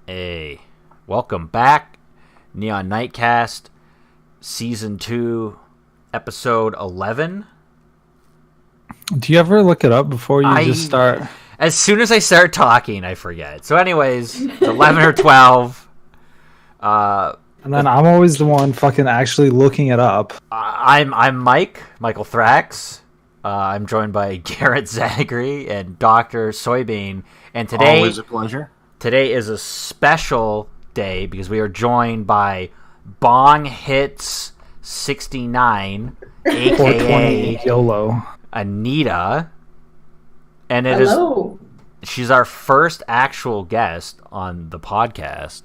Hey, welcome back. Neon Nightcast, Season 2, Episode 11. Do you ever look it up before you just start? As soon as I start talking, I forget. So anyways, it's 11 or 12. And then I'm always the one fucking actually looking it up. I'm Michael Thrax. I'm joined by Garrett Zagri and Dr. Soybean. And today, always a pleasure. Today is a special day because we are joined by Bong Hits 69, aka YOLO. Anita. And she's our first actual guest on the podcast.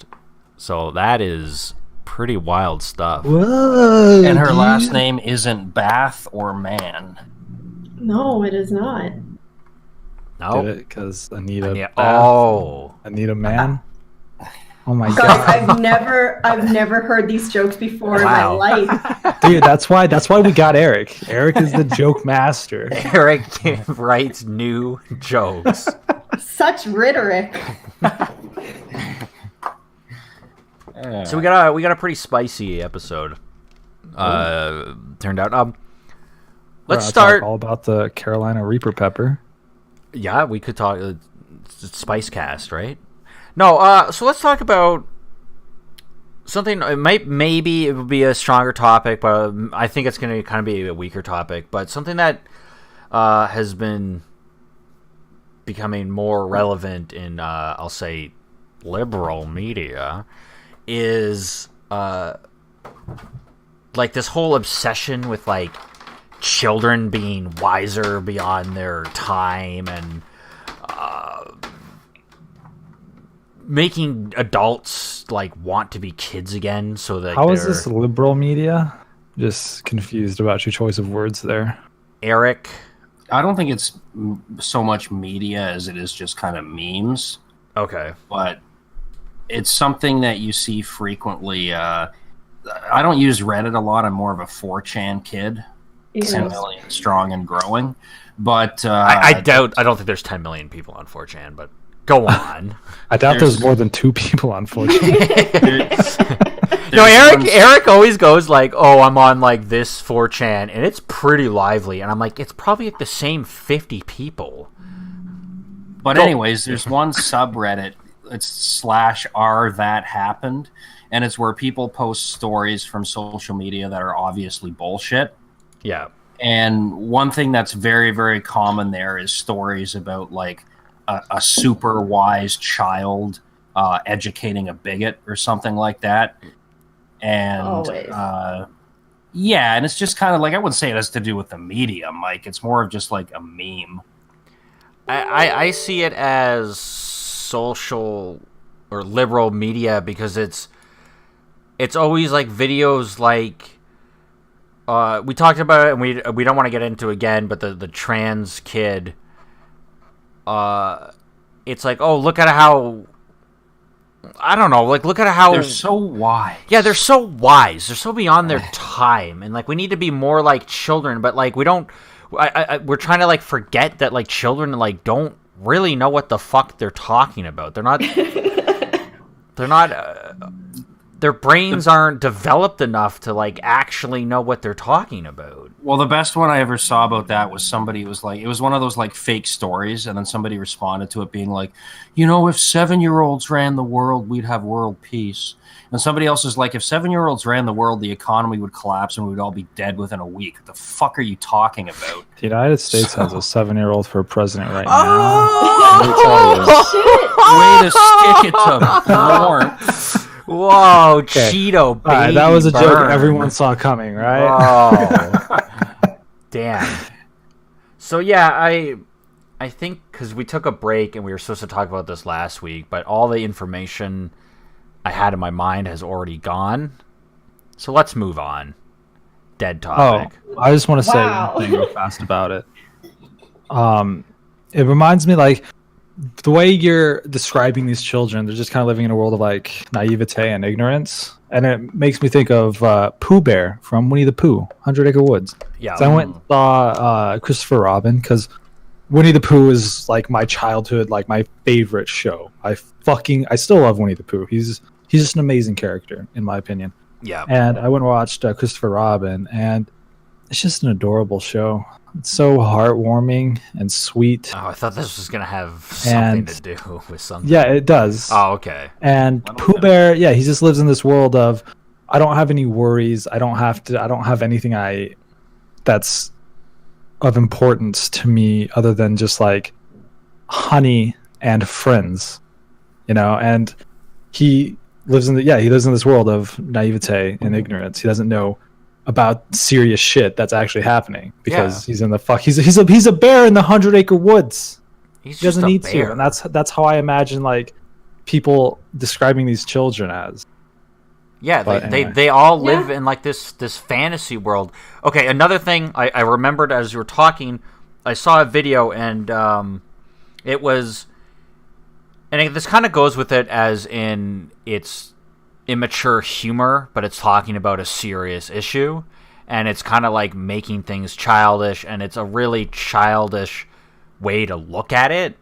So that is pretty wild stuff. Whoa, and her last name isn't Bath or Man. No, it is not. No, because Anita. Anita Man. Oh my God! God! I've never heard these jokes before in my life. Dude, that's why we got Eric. Eric is the joke master. Eric writes new jokes. Such rhetoric. So we got a pretty spicy episode. Turned out. Let's start talk all about the Carolina Reaper pepper. Yeah, we could talk Spice Cast, right? No, so let's talk about something. Maybe it would be a stronger topic, but I think it's going to kind of be a weaker topic. But something that has been becoming more relevant in, I'll say, liberal media is like this whole obsession with like children being wiser beyond their time and making adults like want to be kids again. So that how is this liberal media? Just confused about your choice of words there, Eric. I don't think it's so much media as it is just kind of memes. Okay, but it's something that you see frequently. I don't use Reddit a lot. I'm more of a 4chan kid. 10 million strong and growing, but I don't think there's 10 million people on 4chan, but go on. I doubt there's more than 2 people on 4chan. No, Eric always goes like, "Oh, I'm on like this 4chan, and it's pretty lively," and I'm like, "It's probably like the same 50 people." But anyways, there's one subreddit. It's /r that happened, and it's where people post stories from social media that are obviously bullshit. Yeah. And one thing that's very, very common there is stories about like a super wise child educating a bigot or something like that. And yeah, and it's just kind of like, I wouldn't say it has to do with the media, Mike. It's more of just like a meme. I see it as social or liberal media because it's always like videos like we talked about it and we don't want to get into it again, but the trans kid, it's like, oh, look at how, I don't know, like look at how they're so wise. Yeah, they're so wise. They're so beyond their time, and like we need to be more like children, but like we don't. We're trying to like forget that like children like don't really know what the fuck they're talking about. They're not. They're not. Their brains aren't developed enough to like actually know what they're talking about. Well, the best one I ever saw about that was somebody was like, it was one of those like fake stories, and then somebody responded to it being like, you know, if 7-year-olds ran the world, we'd have world peace. And somebody else is like, if 7-year-olds ran the world, the economy would collapse and we would all be dead within a week. What the fuck are you talking about? The United States has a 7-year-old for president right now. Way to stick it to Lawrence. Whoa, okay. Cheeto baby. Right, that was a joke everyone saw coming, right? Oh. Damn. So yeah, I think because we took a break and we were supposed to talk about this last week, but all the information I had in my mind has already gone. So let's move on. Dead topic. Oh, I just want to say one thing real fast about it. It reminds me like the way you're describing these children, they're just kind of living in a world of like naivete and ignorance. And it makes me think of Pooh Bear from Winnie the Pooh, 100 Acre Woods. Yeah. So I went and saw Christopher Robin because Winnie the Pooh is like my childhood, like my favorite show. I still love Winnie the Pooh. He's just an amazing character in my opinion. Yeah. And I went and watched Christopher Robin, and it's just an adorable show. It's so heartwarming and sweet. Oh, I thought this was gonna have something to do with something. Yeah, it does. Oh, okay. And Pooh Bear, yeah, he just lives in this world of, I don't have any worries. I don't have anything that's of importance to me other than just like honey and friends, and he lives in this world of naivete and ignorance. He doesn't know about serious shit that's actually happening because he's in the he's a bear in the 100-acre woods. He doesn't need to, and that's how I imagine like people describing these children as. Yeah, Anyway. they all live in like this fantasy world. Okay, another thing I remembered as you were talking, I saw a video and it was, and this kind of goes with it as in it's immature humor, but it's talking about a serious issue, and it's kind of like making things childish, and it's a really childish way to look at it.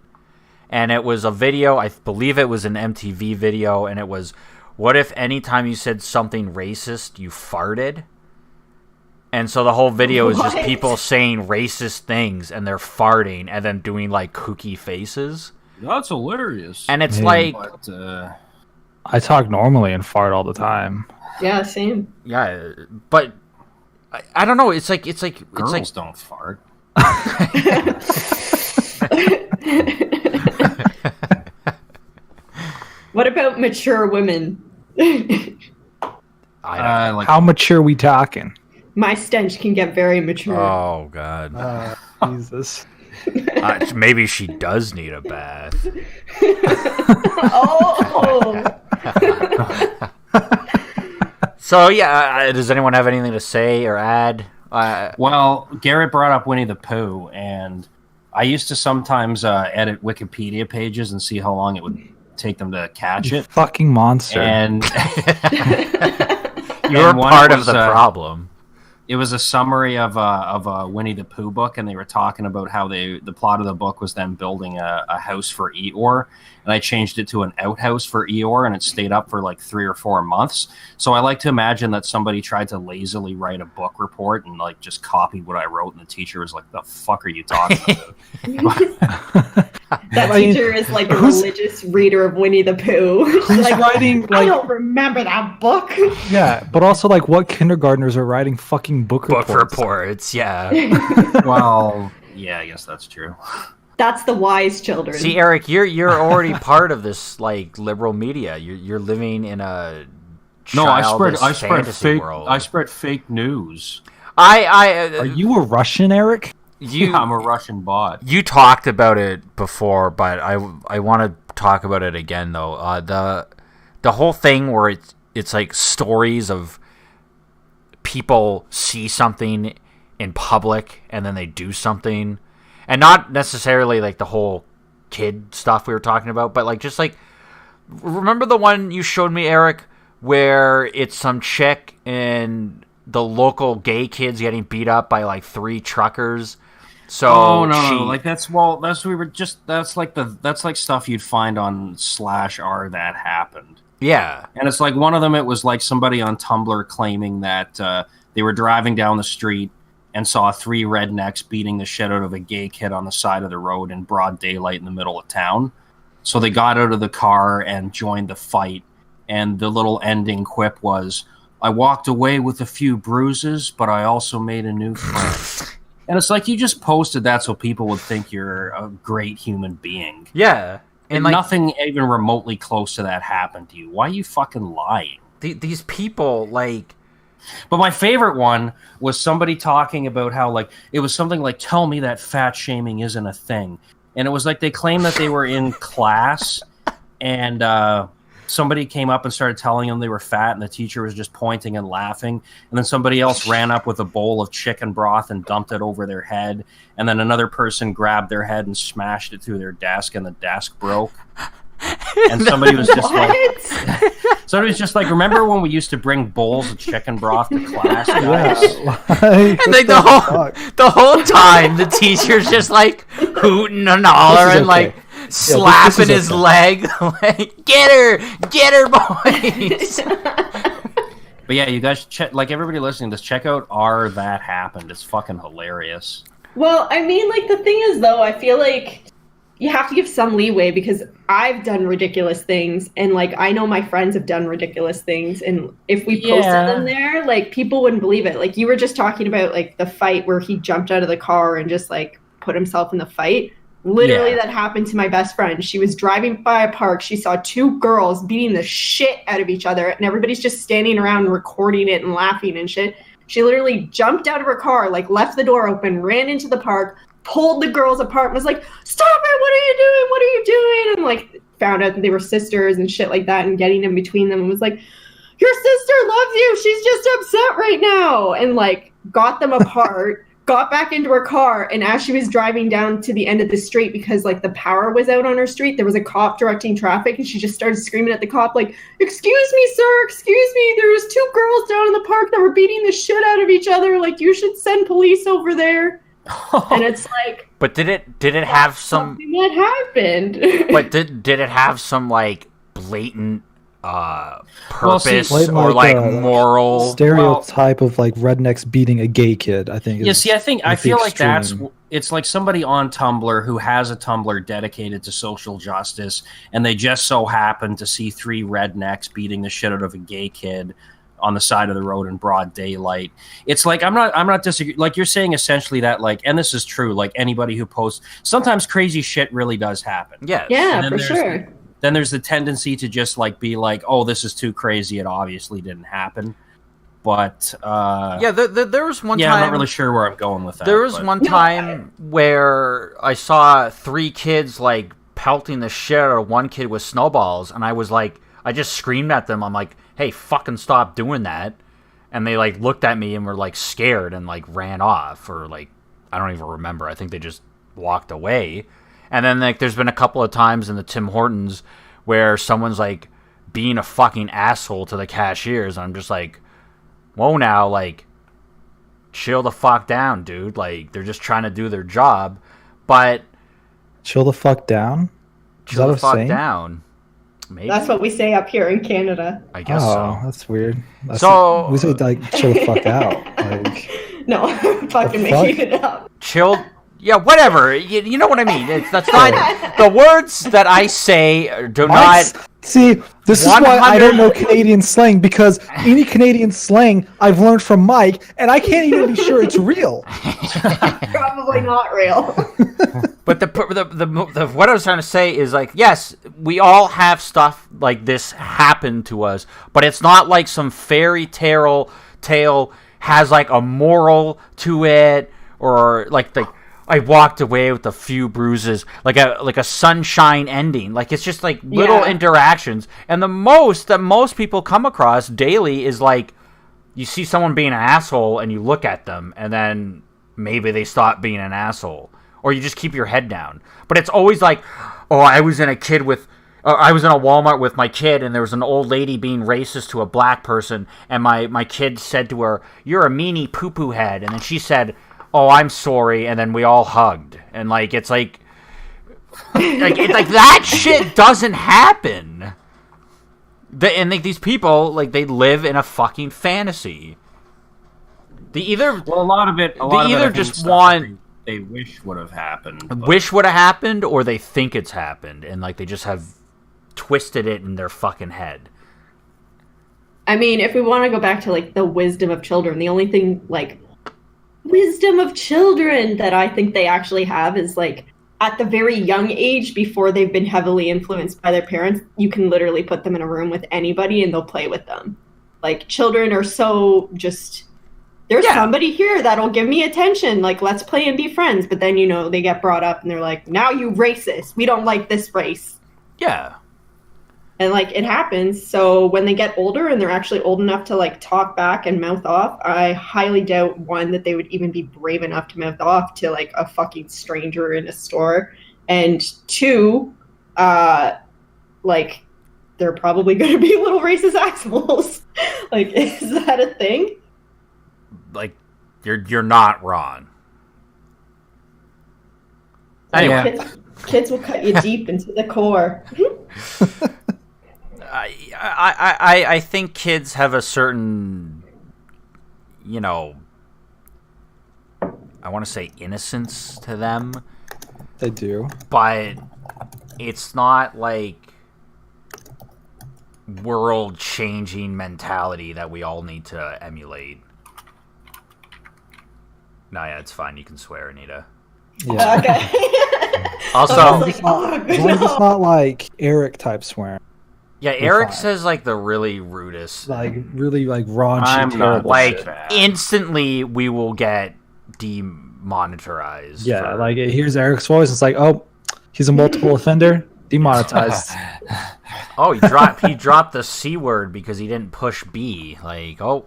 And it was a video, I believe it was an MTV video, and it was, what if anytime you said something racist, you farted? And so the whole video is just people saying racist things, and they're farting, and then doing like kooky faces. That's hilarious. And it's like... But, I talk normally and fart all the time. Yeah, same. Yeah, but I don't know. It's like girls don't fart. What about mature women? How mature we talking? My stench can get very mature. Oh God, Jesus. Maybe she does need a bath. Oh. So yeah, does anyone have anything to say or add? Well, Garrett brought up Winnie the Pooh, and I used to sometimes edit Wikipedia pages and see how long it would take them to catch it. Fucking monster. And you're part of the problem. It was a summary of a Winnie the Pooh book, and they were talking about how the plot of the book was them building a house for Eeyore, and I changed it to an outhouse for Eeyore, and it stayed up for like 3 or 4 months. So I like to imagine that somebody tried to lazily write a book report and like just copied what I wrote, and the teacher was like, "The fuck are you talking about?" That teacher is like a religious reader of Winnie the Pooh. Who's like, writing? Like, I don't remember that book. Yeah, but also like, what kindergartners are writing fucking book reports? Yeah. Well, yeah, I guess that's true. That's the wise children. See, Eric, you're already part of this like liberal media. You're living in a I spread fake world. I spread fake news. Are you a Russian, Eric? I'm a Russian bot. You talked about it before, but I want to talk about it again though. The whole thing where it's like stories of people see something in public and then they do something, and not necessarily like the whole kid stuff we were talking about, but like just like, remember the one you showed me, Eric, where it's some chick and the local gay kids getting beat up by like 3 truckers. So no, like that's like stuff you'd find on /r that happened. Yeah, and it's like one of them. It was like somebody on Tumblr claiming that they were driving down the street and saw 3 rednecks beating the shit out of a gay kid on the side of the road in broad daylight in the middle of town. So they got out of the car and joined the fight. And the little ending quip was, "I walked away with a few bruises, but I also made a new friend." And it's like, you just posted that so people would think you're a great human being. Yeah. And like, nothing even remotely close to that happened to you. Why are you fucking lying? These people, like... But my favorite one was somebody talking about how, like, it was something like, "Tell me that fat shaming isn't a thing." And it was like they claimed that they were in class, and somebody came up and started telling them they were fat, and the teacher was just pointing and laughing. And then somebody else ran up with a bowl of chicken broth and dumped it over their head. And then another person grabbed their head and smashed it through their desk, and the desk broke. And somebody was just like, "Remember when we used to bring bowls of chicken broth to class, guys?" And like the whole time, the teacher's just like, hooting and hollering, okay. like slapping his leg. Like, get her, boys. But yeah, you guys check. Like everybody listening to this, check out "Are That Happened." It's fucking hilarious. Well, I mean, like, the thing is, though, I feel like you have to give some leeway because I've done ridiculous things, and, like, I know my friends have done ridiculous things, and if we posted them there, like, people wouldn't believe it. Like, you were just talking about, like, the fight where he jumped out of the car and just, like, put himself in the fight. Literally, that happened to my best friend. She was driving by a park. She saw two girls beating the shit out of each other, and everybody's just standing around recording it and laughing and shit. She literally jumped out of her car, like, left the door open, ran into the park, pulled the girls apart, and was like, "Stop it! What are you doing? What are you doing?" And, like, found out that they were sisters and shit like that, and getting in between them, and was like, "Your sister loves you. She's just upset right now." And, like, got them apart. Got back into her car, and as she was driving down to the end of the street, because, like, the power was out on her street, there was a cop directing traffic, and she just started screaming at the cop, like, "Excuse me, sir, excuse me, there was two girls down in the park that were beating the shit out of each other, like, you should send police over there." And it's like, but did it have some something that happened? but did it have some, like, blatant purpose Blatant, or, like, moral stereotype of, like, rednecks beating a gay kid? I think. Yeah, see, I feel like extreme. it's like somebody on Tumblr who has a Tumblr dedicated to social justice, and they just so happen to see three rednecks beating the shit out of a gay kid on the side of the road in broad daylight. It's like, I'm not disagreeing. Like, you're saying essentially that, like, and this is true, like, anybody who posts, sometimes crazy shit really does happen. Yes. Yeah, for sure. Then there's the tendency to just, like, be like, oh, this is too crazy, it obviously didn't happen. But there was one time. I'm not really sure where I'm going with that. There was one time where I saw three kids, like, pelting the shit out of one kid with snowballs, and I was like, I just screamed at them. I'm like, "Hey, fucking stop doing that!" And they, like, looked at me and were, like, scared and, like, ran off, or, like, I don't even remember. I think they just walked away. And then, like, there's been a couple of times in the Tim Hortons where someone's, like, being a fucking asshole to the cashiers. And I'm just like, whoa, now, like, chill the fuck down, dude. Like, they're just trying to do their job. But chill the fuck down? Chill the fuck down. Maybe. That's what we say up here in Canada. I guess so. That's weird. We say, like, chill the fuck out. Like, no, I'm fucking making it up. Chill. Yeah, whatever. You know what I mean. That's not the words that I say do not. See, this is why I don't know Canadian slang, because any Canadian slang I've learned from Mike, and I can't even be sure it's real. Probably not real. But the what I was trying to say is, like, yes, we all have stuff like this happen to us, but it's not like some fairy tale has, like, a moral to it, or like I walked away with a few bruises, like a sunshine ending. Like, it's just, like, little interactions. And the most that most people come across daily is, like, you see someone being an asshole and you look at them, and then maybe they stop being an asshole, or you just keep your head down. But it's always like, oh, I was in a Walmart with my kid, and there was an old lady being racist to a black person, and my kid said to her, "You're a meanie poo-poo head," and then she said, "Oh, I'm sorry," and then we all hugged. And, like, it's like that shit doesn't happen. These people, like, they live in a fucking fantasy. A lot of it just want, they wish would have happened. Or they think it's happened, and, like, they just have twisted it in their fucking head. I mean, if we want to go back to, like, the wisdom of children, the only thing, like, wisdom of children that I think they actually have is, like, at the very young age, before they've been heavily influenced by their parents, you can literally put them in a room with anybody and they'll play with them. Like, children are so just, there's somebody here that'll give me attention, like, let's play and be friends. But then, you know, they get brought up and they're like, now you racist, we don't like this race. Yeah. And, like, it happens. So when they get older and they're actually old enough to, like, talk back and mouth off, I highly doubt, one, that they would even be brave enough to mouth off to, like, a fucking stranger in a store. And two, like, they're probably going to be little racist assholes. Like, is that a thing? Like, you're not wrong. Anyway. Kids will cut you deep into the core. I think kids have a certain, you know, I want to say innocence to them. They do. But it's not like world-changing mentality that we all need to emulate. No, yeah, it's fine. You can swear, Anita. Yeah. Okay. Also, as long as it's not like Eric type swearing. yeah, Eric says like the really rudest, Like really like raunchy, I'm terrible not like shit. instantly we will get demonetized. Yeah, for- like it hears Eric's voice, it's like, oh, he's a multiple offender, demonetized. oh, he dropped the C word because he didn't push B. Like, oh.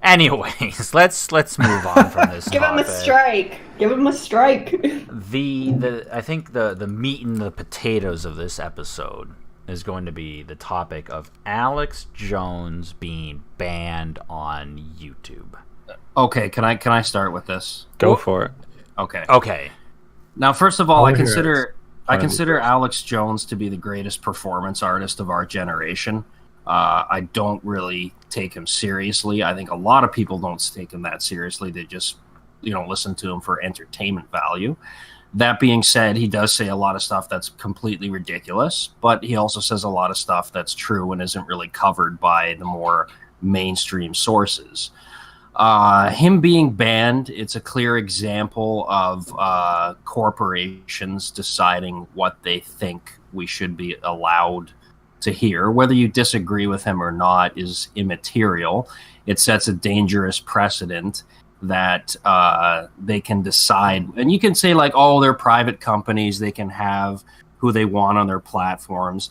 Anyways, let's move on from this. Give him a strike. Give him a strike. I think the meat and the potatoes of this episode is going to be the topic of Alex Jones being banned on YouTube. Okay, can I start with this? Go for it. Okay. Now, first of all, I wanna hear consider Alex Jones to be the greatest performance artist of our generation. I don't really take him seriously. I think a lot of people don't take him that seriously. They just, listen to him for entertainment value. That being said, he does say a lot of stuff that's completely ridiculous, but he also says a lot of stuff that's true and isn't really covered by the more mainstream sources. Him being banned, it's a clear example of corporations deciding what they think we should be allowed to hear. Whether you disagree with him or not is immaterial. It sets a dangerous precedent that they can decide. And you can say, like, oh, they're private companies. They can have who they want on their platforms.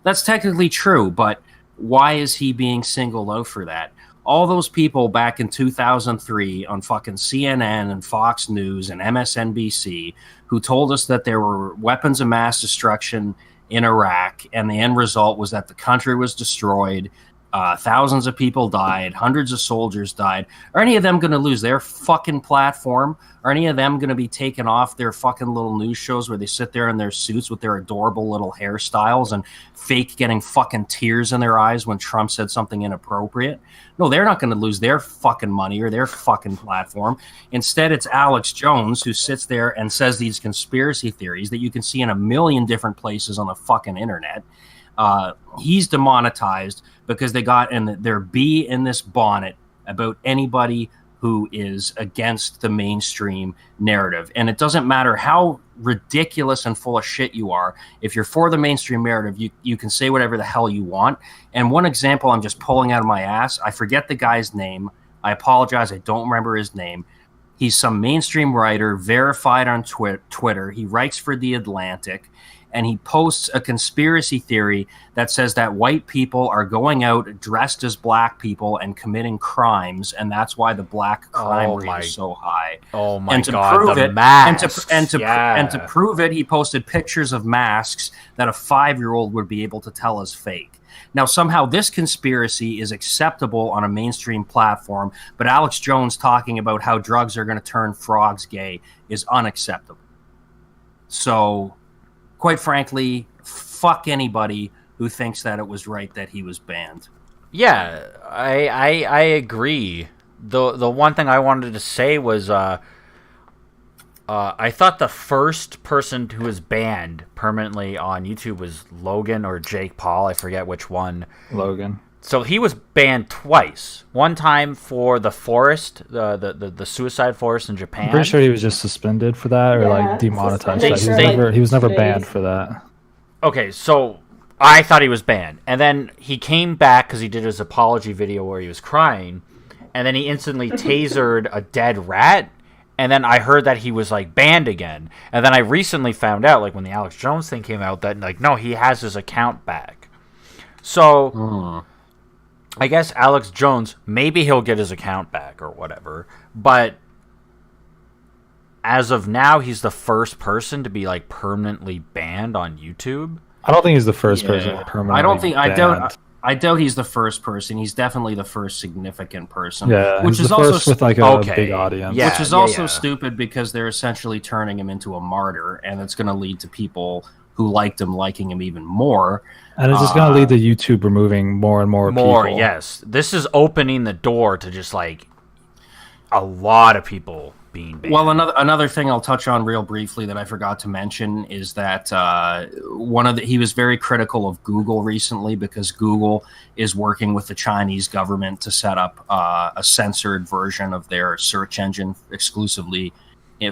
That's technically true, but why is he being singled out for that? All those people back in 2003 on fucking CNN and Fox News and MSNBC who told us that there were weapons of mass destruction in Iraq, and the end result was that the country was destroyed, thousands of people died, hundreds of soldiers died. Are any of them going to lose their fucking platform? Are any of them going to be taken off their fucking little news shows where they sit there in their suits with their adorable little hairstyles and fake getting fucking tears in their eyes when Trump said something inappropriate? No, they're not going to lose their fucking money or their fucking platform. Instead, it's Alex Jones who sits there and says these conspiracy theories that you can see in a million different places on the fucking internet. He's demonetized because they got in their bee in this bonnet about anybody who is against the mainstream narrative. And it doesn't matter how ridiculous and full of shit you are. If you're for the mainstream narrative, you can say whatever the hell you want. And one example I'm just pulling out of my ass, I forget the guy's name. I apologize. I don't remember his name. He's some mainstream writer, verified on Twitter. He writes for The Atlantic. And he posts a conspiracy theory that says that white people are going out dressed as black people and committing crimes, and that's why the black crime rate is so high. Oh my and to God! Prove the it, masks. and to prove it, he posted pictures of masks that a 5-year-old would be able to tell is fake. Now, somehow this conspiracy is acceptable on a mainstream platform, but Alex Jones talking about how drugs are going to turn frogs gay is unacceptable. So, quite frankly, fuck anybody who thinks that it was right that he was banned. Yeah, I agree. The one thing I wanted to say was I thought the first person who was banned permanently on YouTube was Logan or Jake Paul. I forget which one. Logan. So he was banned twice. One time for the forest, the suicide forest in Japan. I'm pretty sure he was just suspended for that, or Yeah, like demonetized. suspended For that. He was never days. banned for that. Okay, so I thought he was banned. And then he came back because he did his apology video where he was crying. And then he instantly tasered a dead rat. And then I heard that he was, like, banned again. And then I recently found out, like, when the Alex Jones thing came out, that, like, no, he has his account back. So, I guess Alex Jones, maybe he'll get his account back or whatever. But as of now, he's the first person to be, like, permanently banned on YouTube. I don't think he's the first person permanently. I doubt he's the first person. He's definitely the first significant person. Yeah, which he's is the also first with like a big audience. Yeah, which is also stupid because they're essentially turning him into a martyr, and it's going to lead to people who liked him liking him even more. And it's just going to lead to YouTube removing more and more people. Yes. This is opening the door to just like a lot of people being banned. Well, another thing I'll touch on real briefly that I forgot to mention is that he was very critical of Google recently because Google is working with the Chinese government to set up a censored version of their search engine exclusively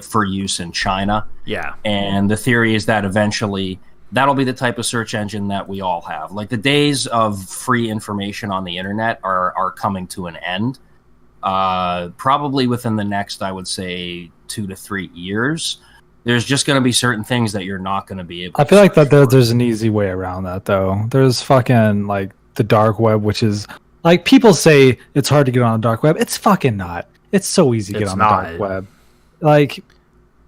for use in China. Yeah. And the theory is that eventually that'll be the type of search engine that we all have. Like the days of free information on the internet are coming to an end. Probably within the next, I would say, 2 to 3 years. There's just going to be certain things that you're not going to be able to. I feel like that there's an easy way around that, though. There's fucking, like, the dark web, which is, like, people say it's hard to get on the dark web. It's fucking not. It's so easy to get on the dark web. Like,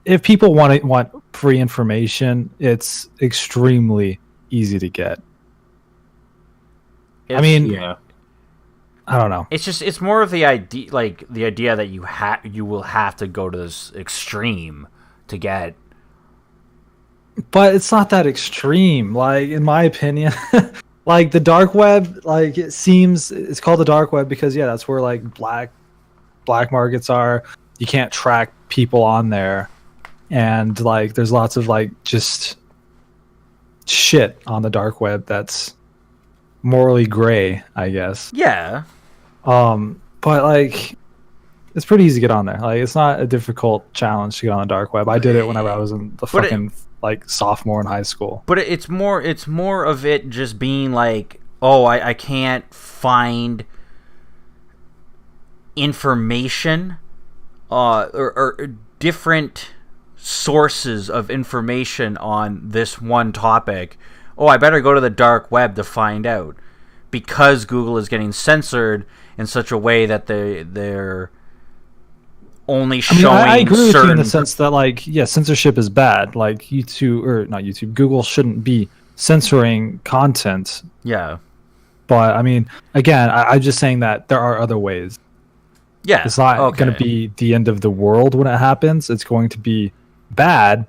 if people want free information, it's extremely easy to get. I mean... Yeah. I don't know. It's more of the idea, like the idea that you will have to go to this extreme to get. But it's not that extreme. Like in my opinion, like the dark web, like it's called the dark web because that's where like black markets are. You can't track people on there, and like there's lots of like just shit on the dark web that's morally gray, I guess. Yeah. But like, it's pretty easy to get on there. Like, it's not a difficult challenge to get on the dark web. I did it whenever I was in the like sophomore in high school. But it's more of it just being like, oh, I can't find information, or different sources of information on this one topic. Oh, I better go to the dark web to find out, because Google is getting censored in such a way that they're only showing. I agree with you in the sense that censorship is bad. Like Google shouldn't be censoring content. Yeah. But I mean, again, I'm just saying that there are other ways. Yeah. It's not going to be the end of the world when it happens. It's going to be bad.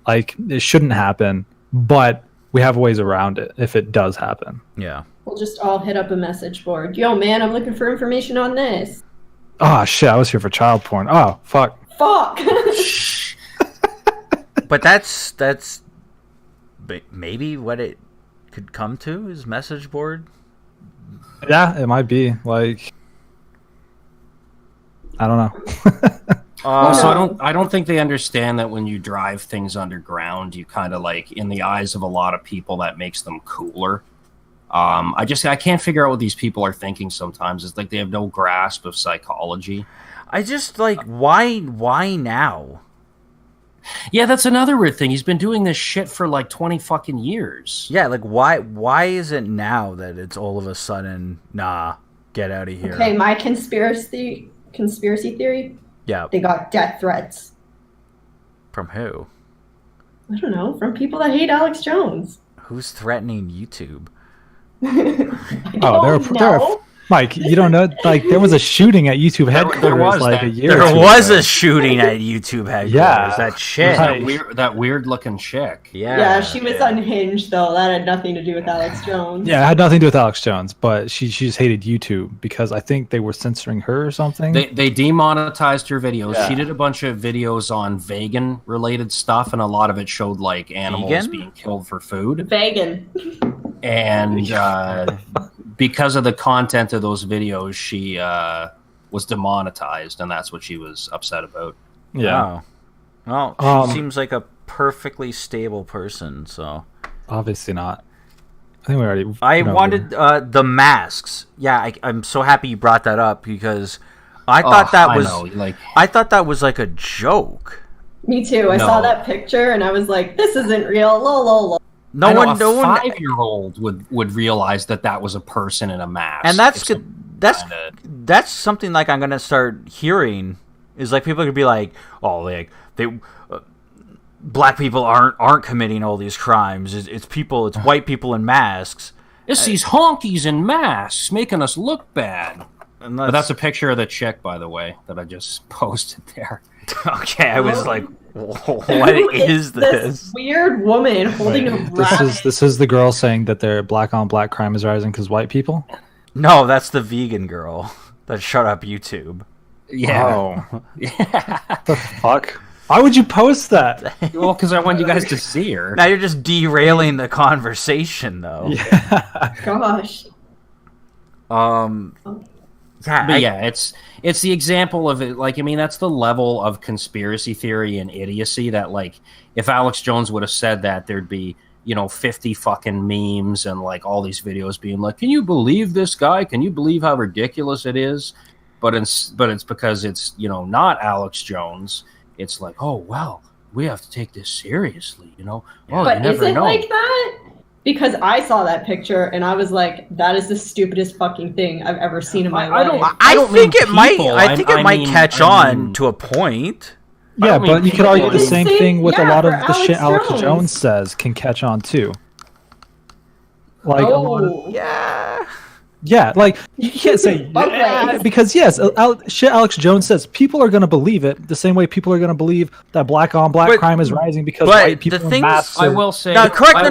Like, it shouldn't happen, but we have ways around it if it does happen. Yeah. We'll just all hit up a message board. Yo, man, I'm looking for information on this. Oh, shit, I was here for child porn. Oh, fuck. Fuck! But that's maybe what it could come to, is message board. Yeah, it might be. Like, I don't know. Also, I don't think they understand that when you drive things underground, you kind of like, in the eyes of a lot of people, that makes them cooler. I can't figure out what these people are thinking sometimes. It's like they have no grasp of psychology. I just like, why now? Yeah, that's another weird thing. He's been doing this shit for like 20 fucking years. Yeah, like why is it now that it's all of a sudden, nah, get out of here? Okay, my conspiracy theory. Yeah. They got death threats. From who? I don't know, from people that hate Alex Jones. Who's threatening YouTube? Mike, you don't know? Like, there was a shooting at YouTube headquarters a year ago. There was a shooting at YouTube headquarters. Yeah. That shit. That weird looking chick. Yeah, she was unhinged, though. That had nothing to do with Alex Jones. Yeah, it had nothing to do with Alex Jones, but she just hated YouTube because I think they were censoring her or something. They demonetized her videos. Yeah. She did a bunch of videos on vegan-related stuff, and a lot of it showed, like, animals being killed for food. Vegan. And because of the content of those videos, she was demonetized, and that's what she was upset about. Yeah. Wow. Well, she seems like a perfectly stable person, so... Obviously not. I think we already... I wanted the masks. Yeah, I'm so happy you brought that up, because I thought I thought that was like a joke. Me too. I saw that picture, and I was like, this isn't real. Lol, lol, lol. No one, 5-year-old would realize that was a person in a mask, and that's something like I'm gonna start hearing is like people could be like, oh, like black people aren't committing all these crimes. It's white people in masks, It's these honkies in masks making us look bad. But that's a picture of the chick, by the way, that I just posted there. Okay, I was like, what is this? Weird woman holding a rabbit. This is the girl saying that their black on black crime is rising because white people. No, that's the vegan girl that shut up YouTube. Yeah. Oh. The fuck? Why would you post that? Well, because I want you guys to see her. Now you're just derailing the conversation, though. Yeah. Gosh. Yeah, it's the example of it. Like, I mean, that's the level of conspiracy theory and idiocy that, like, if Alex Jones would have said that, there'd be, 50 fucking memes and like all these videos being like, can you believe this guy? Can you believe how ridiculous it is? But it's because it's, not Alex Jones. It's like, oh, well, we have to take this seriously, Oh, but you never is it know. like that? Because I saw that picture and I was like, that is the stupidest fucking thing I've ever seen in my life. I think it might catch on to a point. Yeah, but you could argue the same thing with a lot of the Alex shit Alex Jones. Jones says can catch on too. Like, yeah, like you can't say because yes, shit Alex Jones says people are going to believe it the same way people are going to believe that black on black crime is rising because white people in masks. I will say no. Correct me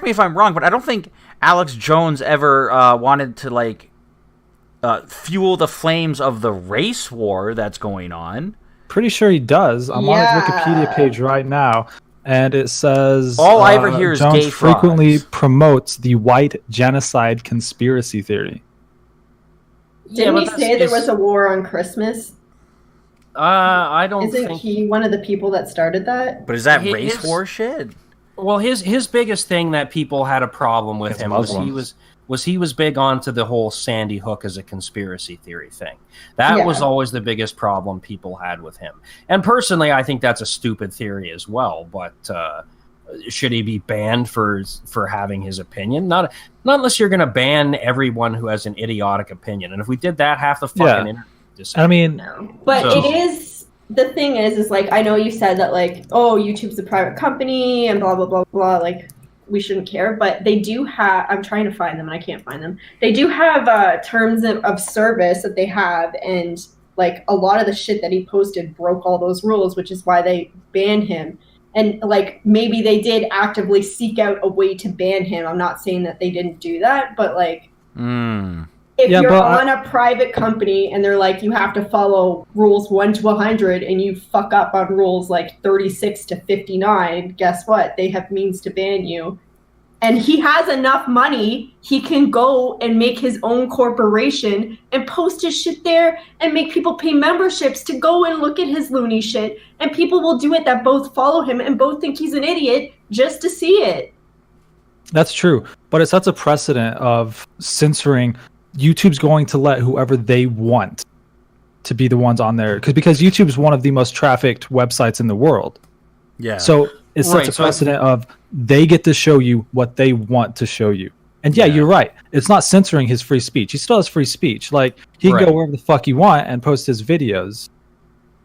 if I'm wrong, but I don't think Alex Jones ever wanted to like fuel the flames of the race war that's going on. Pretty sure he does. I'm on his Wikipedia page right now. And it says all I ever hear is Jones gay frequently frogs. promotes the white genocide conspiracy theory. Didn't he say there was a war on Christmas? I don't Isn't think he one of the people that started that? But is that race war shit? Well, his biggest thing that people had a problem with him was he was big onto the whole Sandy Hook as a conspiracy theory thing. That was always the biggest problem people had with him. And personally, I think that's a stupid theory as well. But should he be banned for having his opinion? Not unless you're going to ban everyone who has an idiotic opinion. And if we did that, half the fucking internet. I mean, but it is. The thing is like, I know you said that like, oh, YouTube's a private company and blah blah blah blah. Like, we shouldn't care, but they do have, I'm trying to find them and I can't find them. They do have terms of service that they have, and like a lot of the shit that he posted broke all those rules, which is why they banned him. And like, maybe they did actively seek out a way to ban him. I'm not saying that they didn't do that, but like, if you're on a private company and they're like, you have to follow rules 1 to 100 and you fuck up on rules like 36 to 59, guess what? They have means to ban you. And he has enough money, he can go and make his own corporation and post his shit there and make people pay memberships to go and look at his loony shit. And people will do it that both follow him and both think he's an idiot just to see it. That's true. But it sets a precedent of censoring. YouTube's going to let whoever they want to be the ones on there because YouTube is one of the most trafficked websites in the world. Yeah. So it sets a precedent of they get to show you what they want to show you. And yeah, you're right. It's not censoring his free speech. He still has free speech. Like, he can go wherever the fuck he want and post his videos.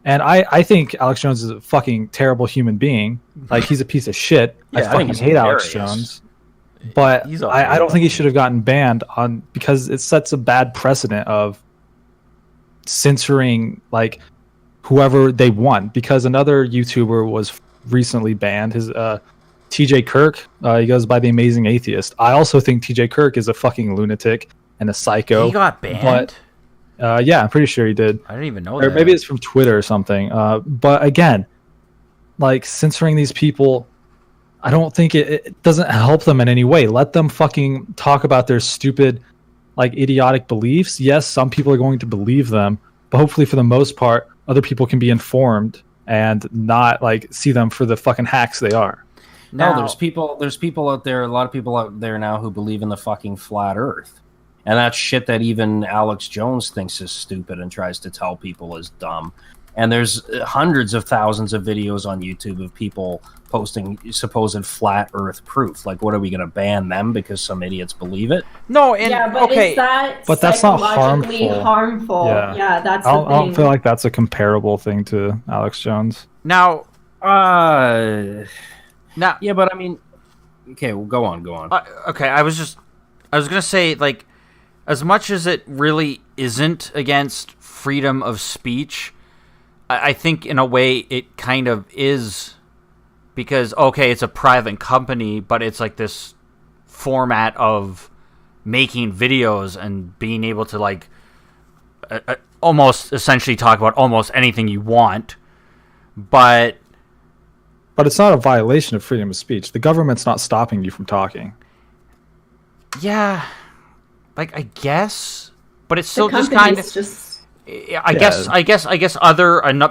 And I think Alex Jones is a fucking terrible human being. Like, he's a piece of shit. I fucking hate Alex Jones. But I don't think he should have gotten banned because it sets a bad precedent of censoring like whoever they want. Because another YouTuber was recently banned. His TJ Kirk. He goes by the Amazing Atheist. I also think TJ Kirk is a fucking lunatic and a psycho. He got banned. But, yeah, I'm pretty sure he did. I didn't even know or that. Maybe it's from Twitter or something. But again, like censoring these people, I don't think it doesn't help them in any way. Let them fucking talk about their stupid, like, idiotic beliefs. Yes, some people are going to believe them, but hopefully for the most part, other people can be informed and not, like, see them for the fucking hacks they are. No, there's people out there, a lot of people out there now who believe in the fucking flat earth. And that's shit that even Alex Jones thinks is stupid and tries to tell people is dumb. And there's hundreds of thousands of videos on YouTube of people posting supposed flat earth proof. Like, what are we going to ban them because some idiots believe it? No, and yeah, but is that but that's not harmful? Yeah, that's the thing. I don't feel like that's a comparable thing to Alex Jones. Now, yeah, but I mean, Okay, well, go on. Okay, I was gonna say, like, as much as it really isn't against freedom of speech, I think in a way it kind of is, because, okay, it's a private company, but it's like this format of making videos and being able to, like, almost essentially talk about almost anything you want, but it's not a violation of freedom of speech. The government's not stopping you from talking. yeah, like, I guess, but it's still The just kind of company's just I guess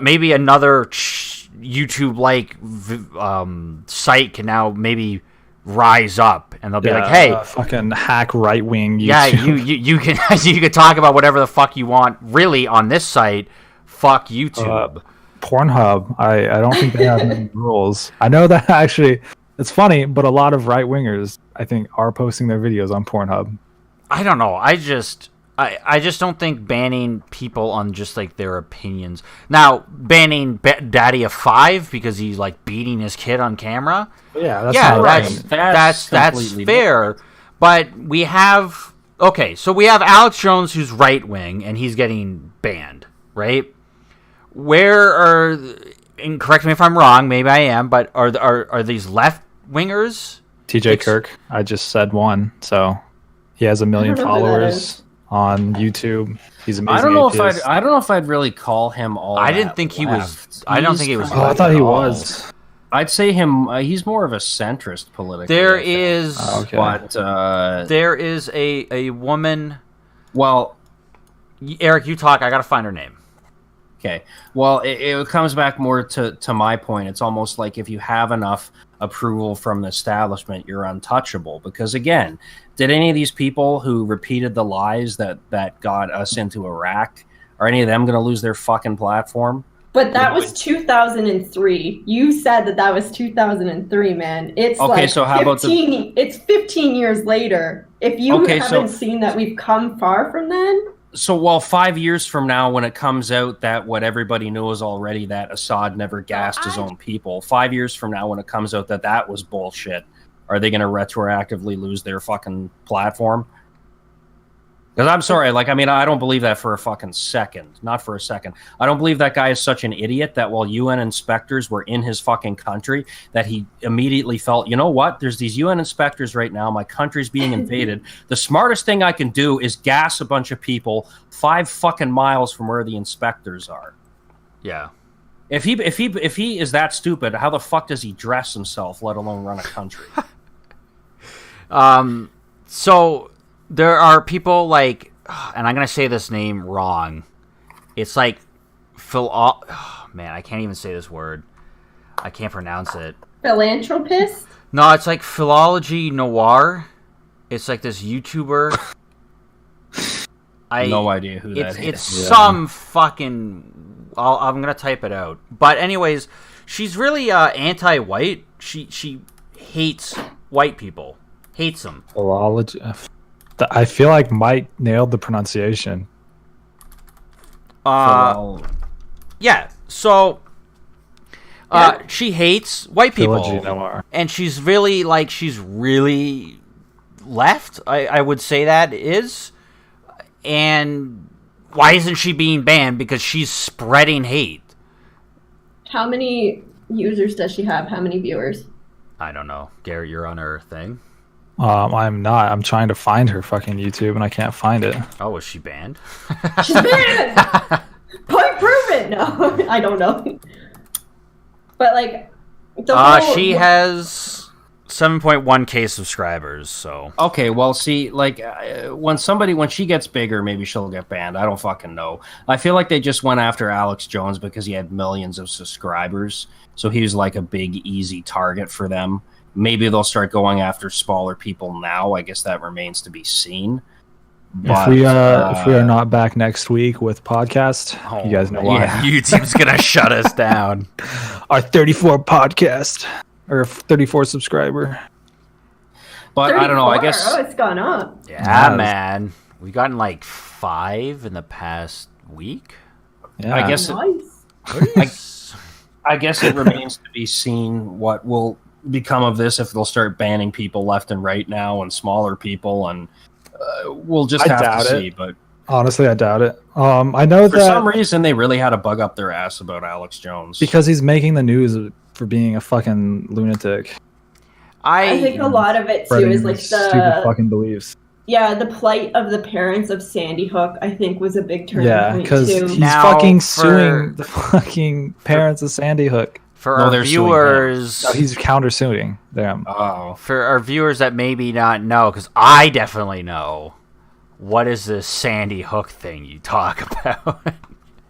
maybe another YouTube like site can now maybe rise up, and they'll be like, hey, fucking hack right wing YouTube. yeah, you can you can talk about whatever the fuck you want really on this site. Fuck YouTube. Pornhub, I don't think they have any rules. I know that actually, it's funny, but a lot of right wingers, I think, are posting their videos on Pornhub. I don't know. I just don't think banning people on just like their opinions. Now, banning Daddy of 5 because he's like beating his kid on camera. Yeah, that's fair. But we have so we have Alex Jones, who's right wing, and he's getting banned, right? Where are, and correct me if I'm wrong, maybe I am, but are these left wingers? TJ Kirk, I just said one, so he has 1 million followers on YouTube. He's amazing. I don't know if I'd really call him all. I didn't think he was. I don't think he was. Oh, I thought he was. I'd say him. He's more of a centrist politically. There is, but there is a woman. Well, Eric, you talk. I gotta find her name. Okay. Well, it comes back more to my point. It's almost like if you have enough approval from the establishment, you're untouchable. Because again, did any of these people who repeated the lies that got us into Iraq, are any of them going to lose their fucking platform? But that was 2003. You said that was 2003, man. It's okay, like so how 15, it's 15 years later. If you haven't seen that we've come far from then. So, well, 5 years from now, when it comes out that what everybody knows already, that Assad never gassed his own people, 5 years from now, when it comes out that was bullshit, are they going to retroactively lose their fucking platform? Because I'm sorry, like, I mean, I don't believe that for a fucking second. Not for a second. I don't believe that guy is such an idiot that while UN inspectors were in his fucking country, that he immediately felt, you know what? There's these UN inspectors right now. My country's being invaded. The smartest thing I can do is gas a bunch of people 5 fucking miles from where the inspectors are. Yeah. If he is that stupid, how the fuck does he dress himself, let alone run a country? So there are people like, and I'm gonna say this name wrong. It's like man, I can't even say this word. I can't pronounce it. Philanthropist? No, it's like Philology Noir. It's like this YouTuber. No idea who that is. It's some fucking. I'm gonna type it out. But anyways, she's really anti-white. She hates white people. Hates them. Philology. I feel like Mike nailed the pronunciation. Yeah. So, she hates white people, and she's really left. I would say that is. And why isn't she being banned? Because she's spreading hate. How many users does she have? How many viewers? I don't know. Garrett, you're on her thing. I'm not. I'm trying to find her fucking YouTube and I can't find it. Oh, was she banned? She's banned! Point proven! No, I don't know. But like, she has 7.1k subscribers, so. Okay, well, see, like, when she gets bigger, maybe she'll get banned. I don't fucking know. I feel like they just went after Alex Jones because he had millions of subscribers, so he was like a big, easy target for them. Maybe they'll start going after smaller people now. I guess that remains to be seen. But, if we are not back next week with podcast, you guys know why. Yeah, YouTube's gonna shut us down. Our 34 podcast or 34 subscriber. But 34? I don't know. I guess it's gone up. Yeah, man. We've gotten like 5 in the past week. Yeah, I guess. Nice. I guess it remains to be seen what will become of this, if they'll start banning people left and right now and smaller people, and we'll just have to see. But honestly, I doubt it. I know for some reason they really had a bug up their ass about Alex Jones because he's making the news for being a fucking lunatic. I think a lot of it too is like the stupid fucking beliefs. Yeah, the plight of the parents of Sandy Hook, I think, was a big turning point too. Because he's fucking suing the fucking parents of Sandy Hook. For our viewers, he's countersuing them. Oh, for our viewers that maybe not know, because I definitely know, what is this Sandy Hook thing you talk about?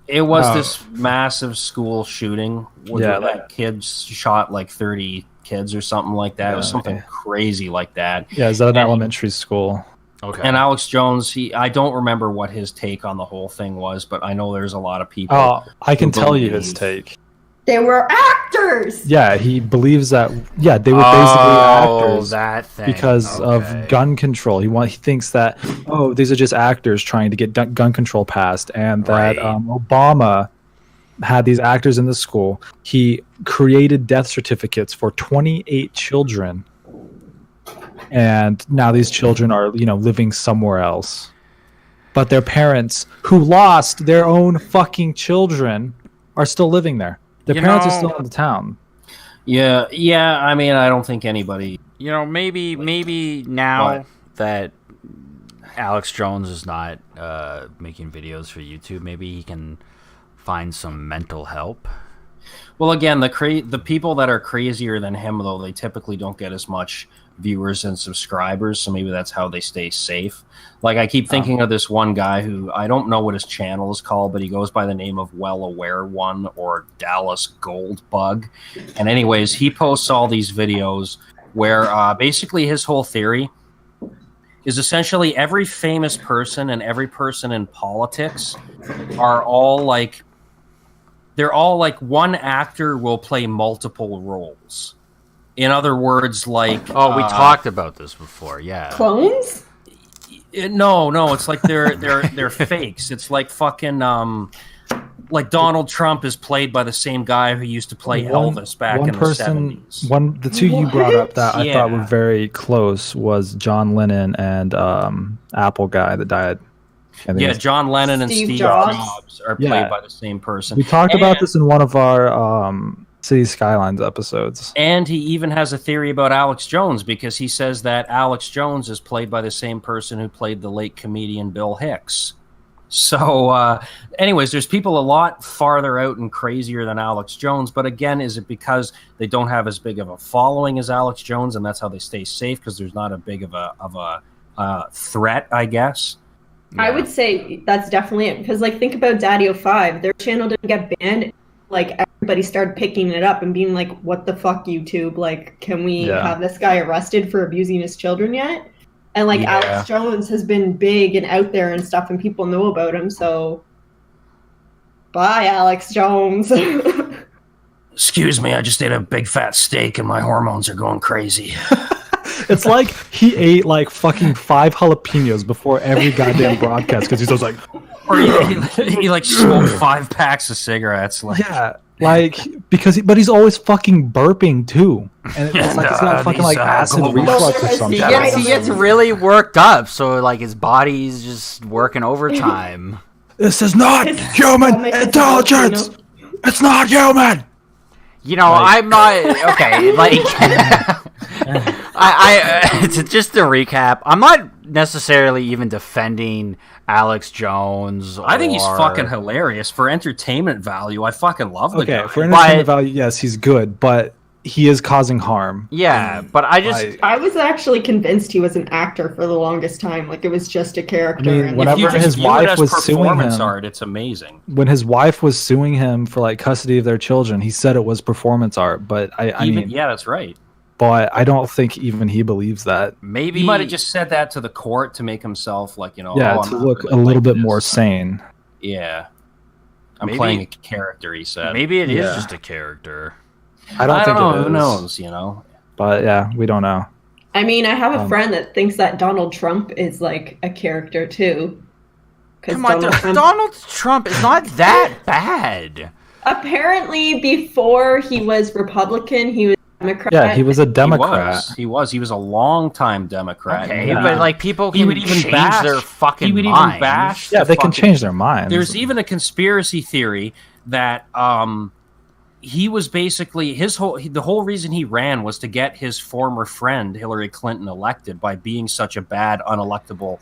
It was this massive school shooting where like kids shot like 30 kids or something like that. It was something crazy like that. Yeah, is that an elementary school? Okay. And Alex Jones, I don't remember what his take on the whole thing was, but I know there's a lot of people. Oh, I can tell you his take. They were actors. Yeah, he believes that. Yeah, they were basically actors. That thing. Because of gun control. He thinks that these are just actors trying to get gun control passed, and that Obama had these actors in the school. He created death certificates for 28 children, and now these children are living somewhere else. But their parents, who lost their own fucking children, are still living there. Their parents are still in the town. Yeah. I mean, I don't think anybody. Maybe now that Alex Jones is not making videos for YouTube, maybe he can find some mental help. Well, again, the people that are crazier than him, though, they typically don't get as much viewers and subscribers, so maybe that's how they stay safe. Like, I keep thinking of this one guy who, I don't know what his channel is called, but he goes by the name of Well Aware One or Dallas Gold Bug. And anyways, he posts all these videos where basically his whole theory is essentially every famous person and every person in politics are all like, they're all like one actor will play multiple roles. In other words, like... we talked about this before, yeah. Clones? No, it's like they're fakes. It's like fucking like Donald Trump is played by the same guy who used to play Elvis back in the 70s. The two you brought up that I thought were very close was John Lennon and Apple guy that died. Yeah, John Lennon and Steve Jobs are played by the same person. We talked about this in one of our City Skylines episodes. And he even has a theory about Alex Jones because he says that Alex Jones is played by the same person who played the late comedian Bill Hicks. So, anyways, there's people a lot farther out and crazier than Alex Jones. But again, is it because they don't have as big of a following as Alex Jones, and that's how they stay safe because there's not a big of a threat, I guess? Yeah. I would say that's definitely it because, like, think about Daddy05. Their channel didn't get banned. Like, everybody started picking it up and being like, what the fuck, YouTube? Like, can we have this guy arrested for abusing his children yet? And, like, Alex Jones has been big and out there and stuff, and people know about him, so... Bye, Alex Jones. Excuse me, I just ate a big fat steak and my hormones are going crazy. It's like he ate, like, fucking 5 jalapenos before every goddamn broadcast, because he's just like... Or he like smoked 5 packs of cigarettes. Like. Yeah, like but he's always fucking burping too, and it's like he's got fucking like acid reflux or something. He gets really worked up, so like his body's just working overtime. This is not human intelligence. It's not human. I'm not okay. Like, just to recap, I'm not necessarily even defending Alex Jones. I think he's fucking hilarious for entertainment value. I fucking love the guy. For entertainment value, yes, he's good, but he is causing harm. Yeah, but I was actually convinced he was an actor for the longest time. Like, it was just a character. I mean, whenever his wife was suing him, art, it's amazing. When his wife was suing him for like custody of their children, he said it was performance art. But I mean, yeah, that's right. But I don't think even he believes that. Maybe he might have just said that to the court to make himself like, to look a little bit more sane. Yeah. I'm playing a character, he said. Maybe it is just a character. I don't think know. it is. Who knows, But yeah, we don't know. I mean, I have a friend that thinks that Donald Trump is like a character too. Come on, Donald Trump is not that bad. Apparently, before he was Republican, he was Democrat. Yeah, he was a Democrat. He was a long-time Democrat. Okay, Yeah. but like people He can would even change bash- their fucking he would even minds. bash Yeah, the they can fucking- change their minds. There's even a conspiracy theory that he was basically the whole reason he ran was to get his former friend Hillary Clinton elected by being such a bad unelectable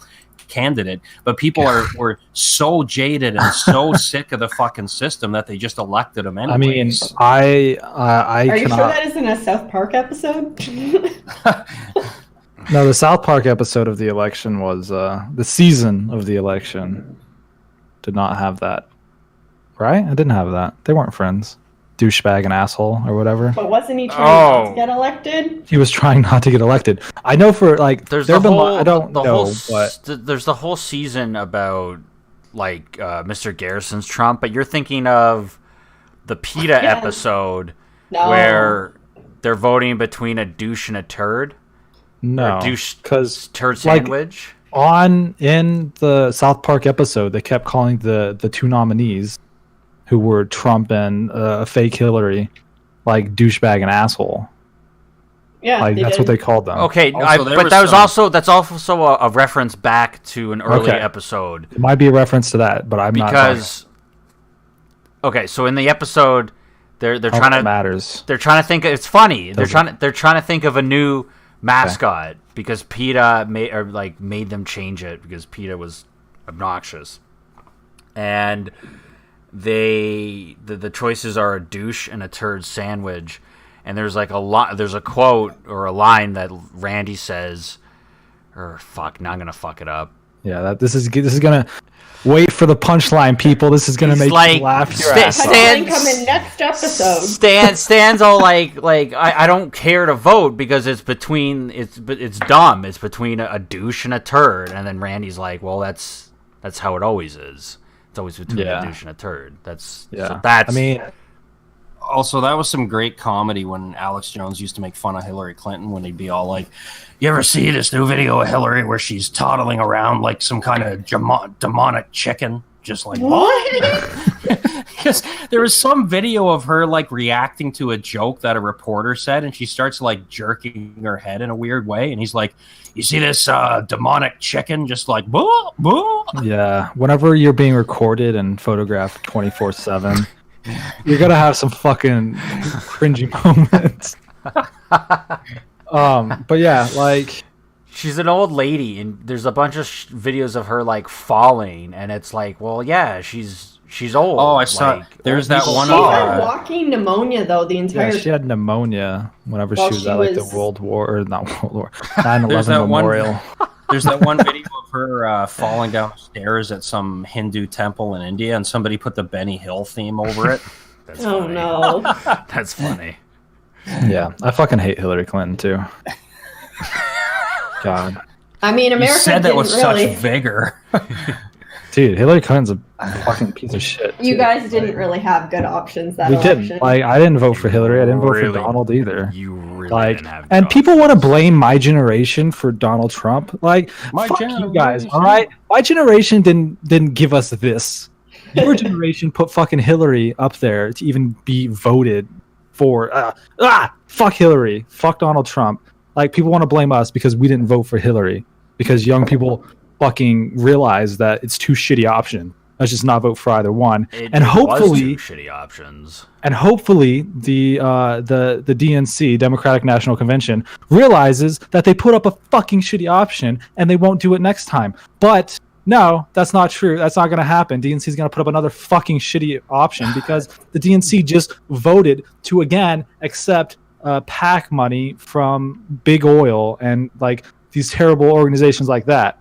candidate. But people were so jaded and so sick of the fucking system that they just elected him anyways. I mean, I Are you cannot. sure that isn't a South Park episode? No, the South Park episode of the election was the season of the election. Did not have that, right? I didn't have that. They weren't friends. Douchebag and asshole or whatever. But wasn't he trying not to get elected? He was trying not to get elected. I know for like There's there've the been whole I don't the know, whole but there's the whole season about like Mr. Garrison's Trump, but you're thinking of the PETA Yeah. episode No. where they're voting between a douche and a turd. no, Or douche because turd like, sandwich. in the South Park episode, they kept calling the two nominees, who were Trump and fake Hillary, like douchebag and asshole. Yeah, Like that's what they called them. Okay, Also, there but was that was some- that's also a reference back to an early Okay. episode It might be a reference to that, but I'm not because okay, so in the episode they're talking trying how to it matters. they're trying to think it's funny. They're Doesn't- trying to think of a new mascot because PETA made them change it because PETA was obnoxious. And the choices are a douche and a turd sandwich. And there's like there's a quote or a line that Randy says, or fuck, now I'm gonna fuck it up. Yeah, this is gonna wait for the punchline, people. This is gonna He's make like, you laugh your sta- ass off. stand- Coming next episode. Stands all like I don't care to vote because it's dumb. It's between a douche and a turd. And then Randy's like, well, that's how it always is. It's always between Yeah. a douche and a turd. That's Yeah, so that's I mean, also, that was some great comedy when Alex Jones used to make fun of Hillary Clinton when he'd be all like, you ever see this new video of Hillary where she's toddling around like some kind of demonic chicken? Just like, what? Because there was some video of her like reacting to a joke that a reporter said, and she starts like jerking her head in a weird way. And he's like, you see this demonic chicken? Just like, boo, boo. yeah. Whenever you're being recorded and photographed 24/7, you're gonna have some fucking cringy moments. But yeah, like she's an old lady, and there's a bunch of videos of her like falling, and it's like, well, yeah, she's old. Oh, I saw- there's that people one She fall. had walking pneumonia though the yeah, entire she had pneumonia whenever While she was she at like was- the World War or not World War There's 9/11 that one- memorial. There's that one video of her falling downstairs at some Hindu temple in India, and somebody put the Benny Hill theme over it. That's Oh funny. no. That's funny. Yeah, I fucking hate Hillary Clinton too. God, I mean, You America said that didn't with really. such vigor. dude, Hillary Clinton's a fucking piece of shit. You too. guys didn't really have good options that We election. didn't. Like, I didn't vote for Hillary. I didn't vote Really? for Donald either. You really Like, didn't have and jobs. people want to blame my generation for Donald Trump. Like, My fuck you generation. guys. All right, my generation didn't give us this. Your generation put fucking Hillary up there to even be voted for. Fuck Hillary. Fuck Donald Trump. Like, people want to blame us because we didn't vote for Hillary because young people fucking realize that it's too shitty option. Let's just not vote for either one. It And was hopefully, two shitty options. and hopefully the DNC, Democratic National Convention, realizes that they put up a fucking shitty option and they won't do it next time. But no, that's not true. That's not going to happen. DNC is going to put up another fucking shitty option because the DNC just voted to again accept PAC money from big oil and like these terrible organizations like that.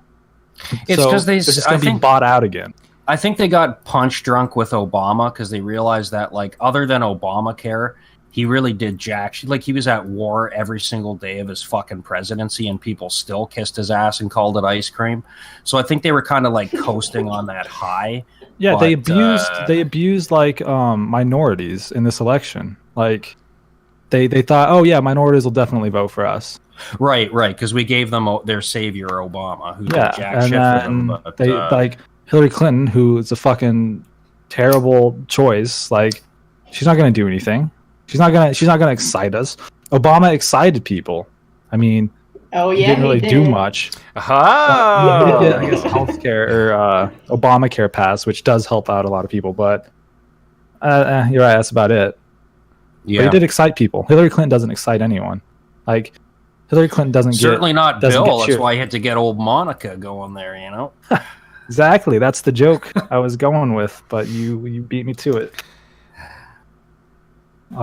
It's So 'cause they- they're just I going to be think- bought out again. I think they got punch drunk with Obama because they realized that, like, other than Obamacare, he really did jack. Like, he was at war every single day of his fucking presidency, and people still kissed his ass and called it ice cream. So I think they were kind of like coasting on that high. Yeah, they But, abused like minorities in this election. Like they thought, oh yeah, minorities will definitely vote for us. Right, because we gave them their savior Obama, who Yeah, did jack and shit for them. then But, they like Hillary Clinton, who is a fucking terrible choice. Like she's not gonna do anything. She's not gonna excite us. Obama excited people. I mean, Oh he yeah, didn't really do did. much. Oh, He did get, I guess, healthcare or Obamacare pass, which does help out a lot of people. But you're right, that's about it. Yeah, But he did excite people. Hillary Clinton doesn't excite anyone. Like Hillary Clinton doesn't certainly not doesn't Bill. get That's cheered. why I had to get old Monica going there. You know. Exactly. That's the joke I was going with, but you beat me to it. We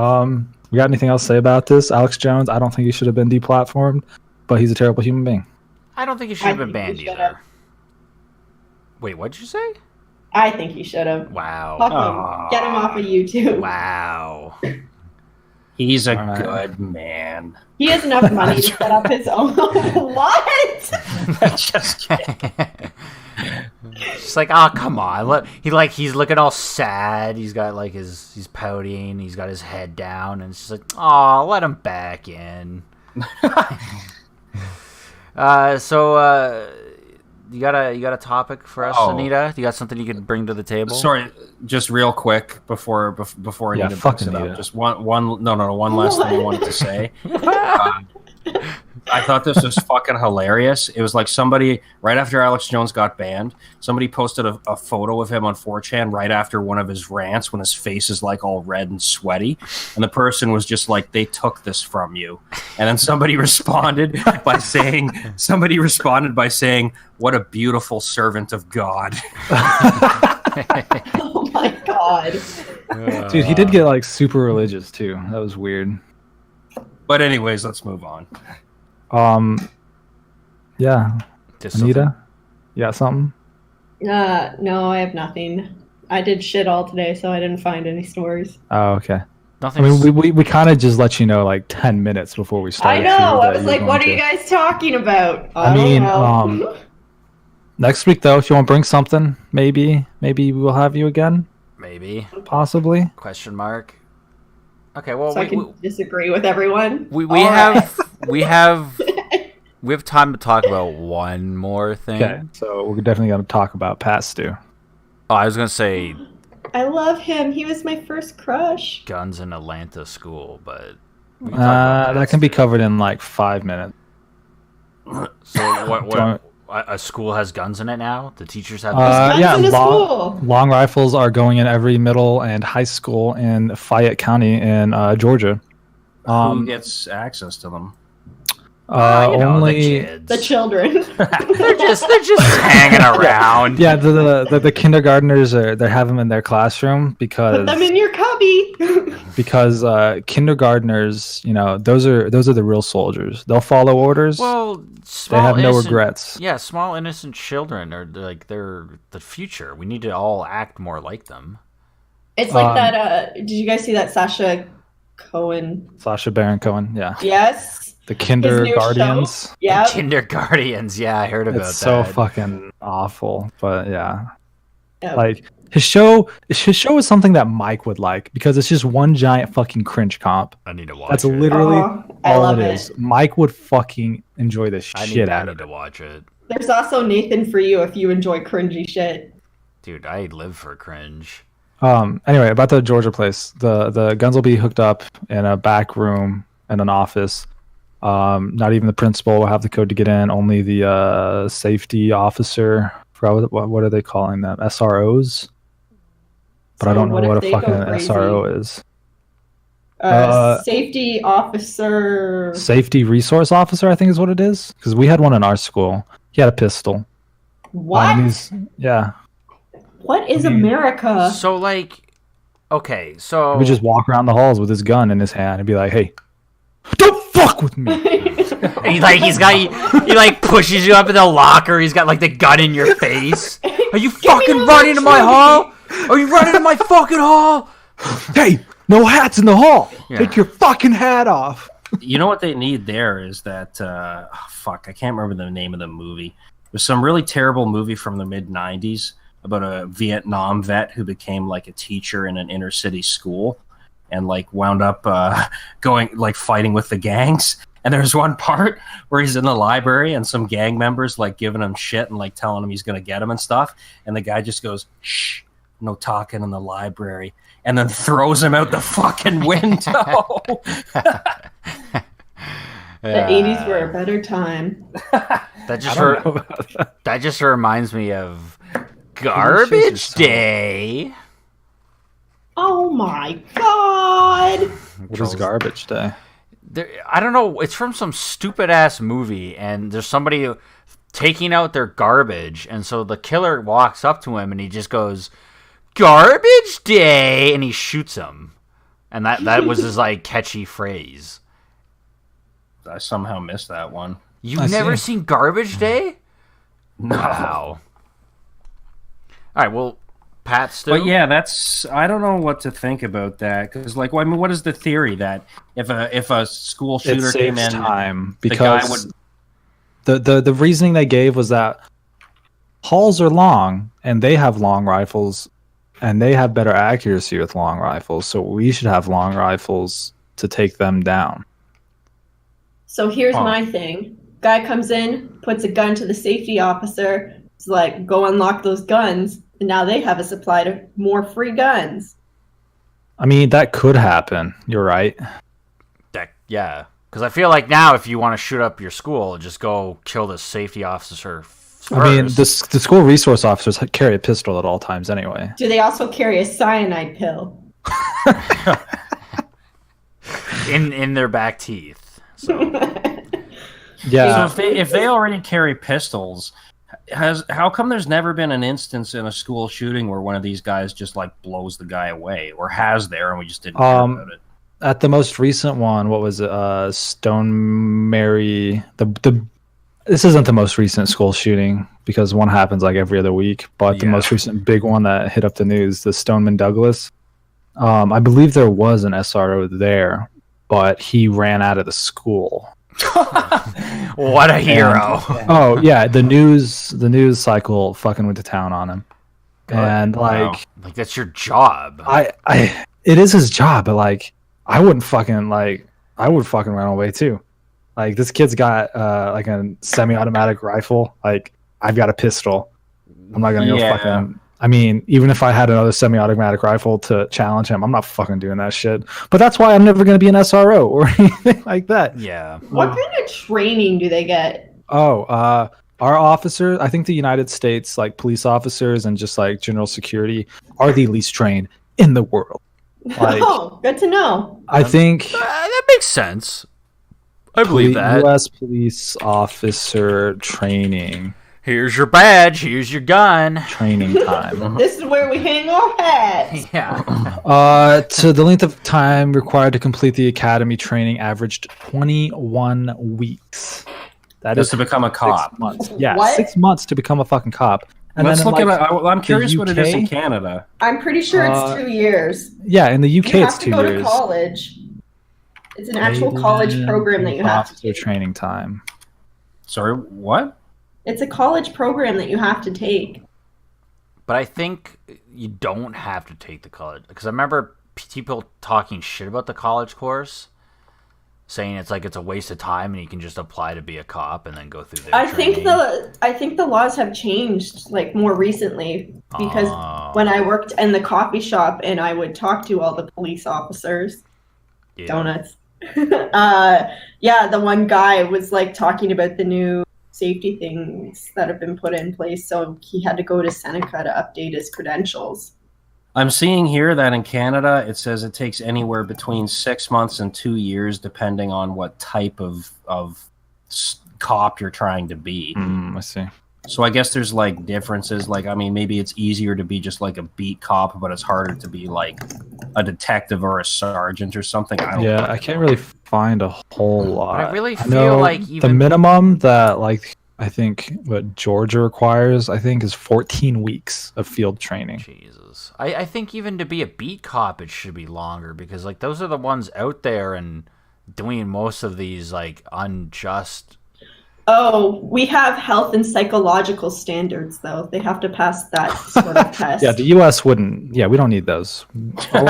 got anything else to say about this? Alex Jones, I don't think he should have been deplatformed, but he's a terrible human being. I don't think he should I have been think he banned should either. have. Wait, what'd you say? I think he should have. Wow. Fuck him. Aw. Get him off of YouTube. Wow. He's a All right. good man. He has enough money to set up his own. What? Just kidding. Just like, oh, come on. He's looking all sad. He's got like he's pouting. He's got his head down, and it's just like, oh, let him back in. You got a topic for us, Anita? You got something you could bring to the table? Sorry, just real quick before Yeah, Anita fuck picks it Anita. up. Just one last thing I wanted to say. I thought this was fucking hilarious. It was like somebody, right after Alex Jones got banned, somebody posted a photo of him on 4chan right after one of his rants when his face is like all red and sweaty. And the person was just like, they took this from you. And then somebody responded by saying, what a beautiful servant of God. Oh my god. Dude, he did get like super religious too. That was weird. But anyways, let's move on. Yeah. Just Anita, you got something? No, I have nothing. I did shit all today, so I didn't find any stories. Oh, okay. Nothing. I mean, we kind of just let you know like 10 minutes before we I started. know. too, I that was you were like, going what are to. you guys talking about? I don't mean, know. Next week though, if you want to bring something, maybe we'll have you again, Maybe. possibly. Question mark. Okay, well, so I can disagree with everyone. we All have right. we have time to talk about one more thing. Okay, so we're definitely going to talk about Pat Stu. Oh, I was gonna say I love him. He was my first crush. guns in Atlanta school, but we can talk about That can be too. covered in like 5 minutes. So what? Don't- A school has guns in it now. The teachers have. Guns Yeah, in the school. long rifles are going in every middle and high school in Fayette County in Georgia. Who gets access to them? You know, Only the kids. The children. they're just hanging around. yeah, the kindergartners they have them in their classroom because Put them in your cubby. kindergartners, you know, those are the real soldiers. They'll follow orders. Well, they small have no innocent- regrets. Yeah, small innocent children are like they're the future. We need to all act more like them. It's like that. Did you guys see that Sasha Cohen? Sacha Baron Cohen, yeah. Yes. The His new Kinderguardians. show? Yeah. Kindergartens. Yeah, I heard about It's so that. fucking awful, but yeah. Yeah. Like his show is something that Mike would like because it's just one giant fucking cringe comp. I need to watch That's it. literally Aw, I all love it is. Mike would fucking enjoy the shit I out need of to it. watch it. There's also Nathan for you if you enjoy cringy shit. Dude, I live for cringe. Anyway, about the Georgia place, the guns will be hooked up in a back room in an office. Not even the principal will have the code to get in. Only the safety officer. What are they calling them? SROs. But I So don't know what if what a they go fucking crazy? SRO is. Safety officer. Safety resource officer, I think is what it is. Because we had one in our school. He had a pistol. What? Yeah. What is America? So like, okay, so He would just walk around the halls with his gun in his hand and be like, "Hey, don't fuck with me." and he like pushes you up in the locker. He's got like the gun in your face. Are you fucking all running that to my trophy. hall? Are you running to my fucking hall? Hey, no hats in the hall. Yeah. Take your fucking hat off. You know what they need there is that fuck, I can't remember the name of the movie. There's some really terrible movie from the mid '90s about a Vietnam vet who became like a teacher in an inner city school and like wound up going like fighting with the gangs. And there's one part where he's in the library and some gang members like giving him shit and like telling him he's gonna get him and stuff. And the guy just goes, "Shh, no talking in the library, and then throws him out the fucking window. The 80s were a better time. That just reminds me of Garbage Day. Oh my god! What is Garbage Day? I don't know. It's from some stupid ass movie, and there's somebody taking out their garbage, and so the killer walks up to him, and he just goes, "Garbage Day," and he shoots him, and that was his like catchy phrase. I somehow missed that one. You've never seen Garbage Day? No. Wow. All right, well, Pat, still. But yeah, I don't know what to think about that, because like, I mean, what is the theory that if a school shooter came in, time the guy would. The reasoning they gave was that halls are long, and they have long rifles, and they have better accuracy with long rifles, so we should have long rifles to take them down. So here's my thing. Guy comes in, puts a gun to the safety officer. It's like, go unlock those guns. And now they have a supply of more free guns. I mean, that could happen. You're right. Yeah. Because I feel like now if you want to shoot up your school, just go kill the safety officer first. I mean, the school resource officers carry a pistol at all times anyway. Do they also carry a cyanide pill? in their back teeth. So. Yeah. So if they already carry pistols, how come there's never been an instance in a school shooting where one of these guys just like blows the guy away, or has there, and we just didn't hear about it? At the most recent one, what was it? Stone Mary. This isn't the most recent school shooting because one happens like every other week. But the most recent big one that hit up the news, the Stoneman Douglas. I believe there was an SRO there, but he ran out of the school. What a hero! Oh yeah, the news cycle fucking went to town on him, and like that's your job. It is his job, but like I would fucking run away too. Like this kid's got like a semi-automatic rifle. Like I've got a pistol. I'm not gonna go fucking. I mean, even if I had another semi-automatic rifle to challenge him, I'm not fucking doing that shit. But that's why I'm never going to be an SRO or anything like that. Yeah. What kind of training do they get? Oh, our officers, I think the United States, like police officers and just like general security, are the least trained in the world. Like, oh, good to know. I think that makes sense. I believe that. U.S. police officer training. Here's your badge. Here's your gun. Training time. This is where we hang our hats. Yeah. So the length of time required to complete the academy training averaged 21 weeks. That is to become a cop. 6 months. Yeah, What? 6 months to become a fucking cop. And Let's then look at. I'm curious what it is in Canada. I'm pretty sure it's 2 years. Yeah, in the UK You it's have to 2 go years. to college. It's an actual college program that you have to Officer take. training time. Sorry, what? It's a college program that you have to take. But I think you don't have to take the college, because I remember people talking shit about the college course, saying it's like it's a waste of time and you can just apply to be a cop and then go through their training. I think the laws have changed like more recently, because when I worked in the coffee shop and I would talk to all the police officers, donuts. Yeah, the one guy was like talking about the new safety things that have been put in place, so he had to go to Seneca to update his credentials. I'm seeing here that in Canada it says it takes anywhere between 6 months and 2 years, depending on what type of cop you're trying to be. I see. So I guess there's like differences. Like, I mean, maybe it's easier to be just like a beat cop, but it's harder to be like a detective or a sergeant or something. I can't really find a whole lot. I really feel like the minimum that like I think what Georgia requires, I think, is 14 weeks of field training. Jesus. I think even to be a beat cop, it should be longer, because like those are the ones out there and doing most of these like unjust. Oh, we have health and psychological standards, though. They have to pass that sort of test. Yeah, the U.S. wouldn't. Yeah, we don't need those. All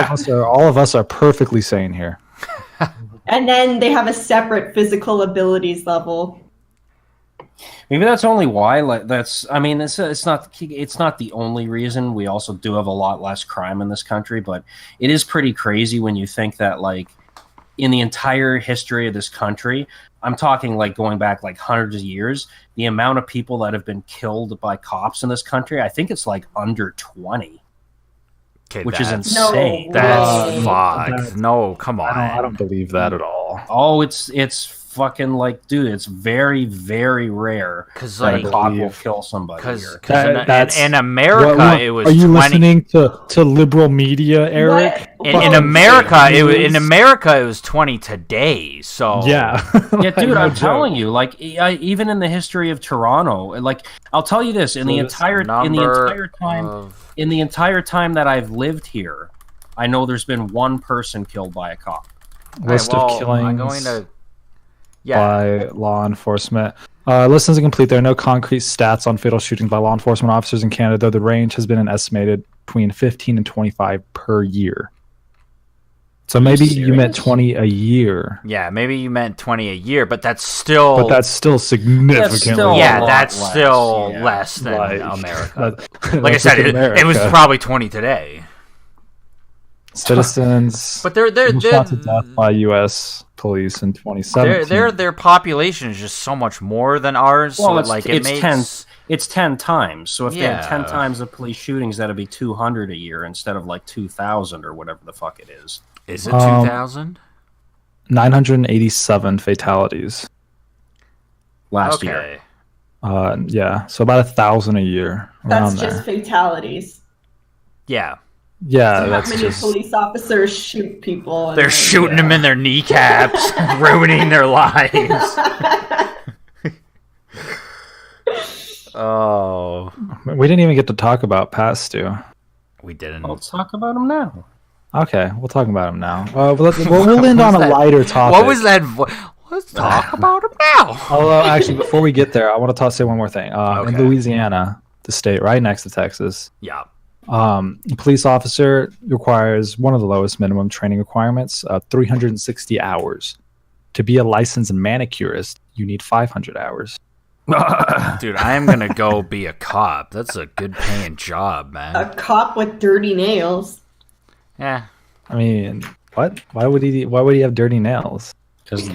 of us are perfectly sane here. And then they have a separate physical abilities level. Maybe that's only why. Like that's. I mean, it's not the only reason. We also do have a lot less crime in this country, but it is pretty crazy when you think that like in the entire history of this country, I'm talking like going back like hundreds of years, the amount of people that have been killed by cops in this country, I think it's like under 20. Okay, which is that's- insane. No That's way. fucked. No, come on. I don't believe that at all. Oh, it's fucking like, dude, it's very, very rare 'Cause, that like, a cop will believe- kill somebody Because here. That's- in America, What- it was Are you 20. listening to liberal media, Eric? In America, it was 20 today. So Yeah. Yeah, dude, No I'm joke. telling you, like, even in the history of Toronto, like, I'll tell you this: in the entire time that I've lived here, I know there's been one person killed by a cop. List well, of killings I'm going to. Yeah. by law enforcement. List is incomplete. There are no concrete stats on fatal shootings by law enforcement officers in Canada, though the range has been an estimated between 15 and 25 per year. So maybe you meant 20 a year. Yeah, maybe you meant 20 a year, but that's still. But that's still significantly still- yeah, lot that's less, still yeah. less than like, America. that- Like I that's said, like it was America. probably 20 today. Citizens But they're shot to death by U.S. police in 2017. their population is just so much more than ours. Well, so it's like it makes 10 times. So if they had 10 Yeah. times the police shootings, that'd be 200 a year instead of like 2,000 or whatever the fuck it is. is it 2,000? 987 fatalities. Last Okay. year. Yeah, so about 1,000 a year. That's Around just there. fatalities. Yeah, Yeah, How that's many just. police officers shoot people? and they're like- shooting them in their kneecaps, ruining their lives. Oh, We didn't even get to talk about Pat Stu. we didn't. Let's talk about them now. Okay, we'll talk about him now. We'll end on a that? lighter topic. What was that? Let's talk about them now. Although, actually, before we get there, I want to say one more thing. In Okay. Louisiana, the state right next to Texas, Yeah. a police officer requires one of the lowest minimum training requirements, 360 hours. To be a licensed manicurist, you need 500 hours. Dude, I am gonna go be a cop. That's a good paying job, man. A cop with dirty nails. Yeah. I mean, what? Why would he have dirty nails? Because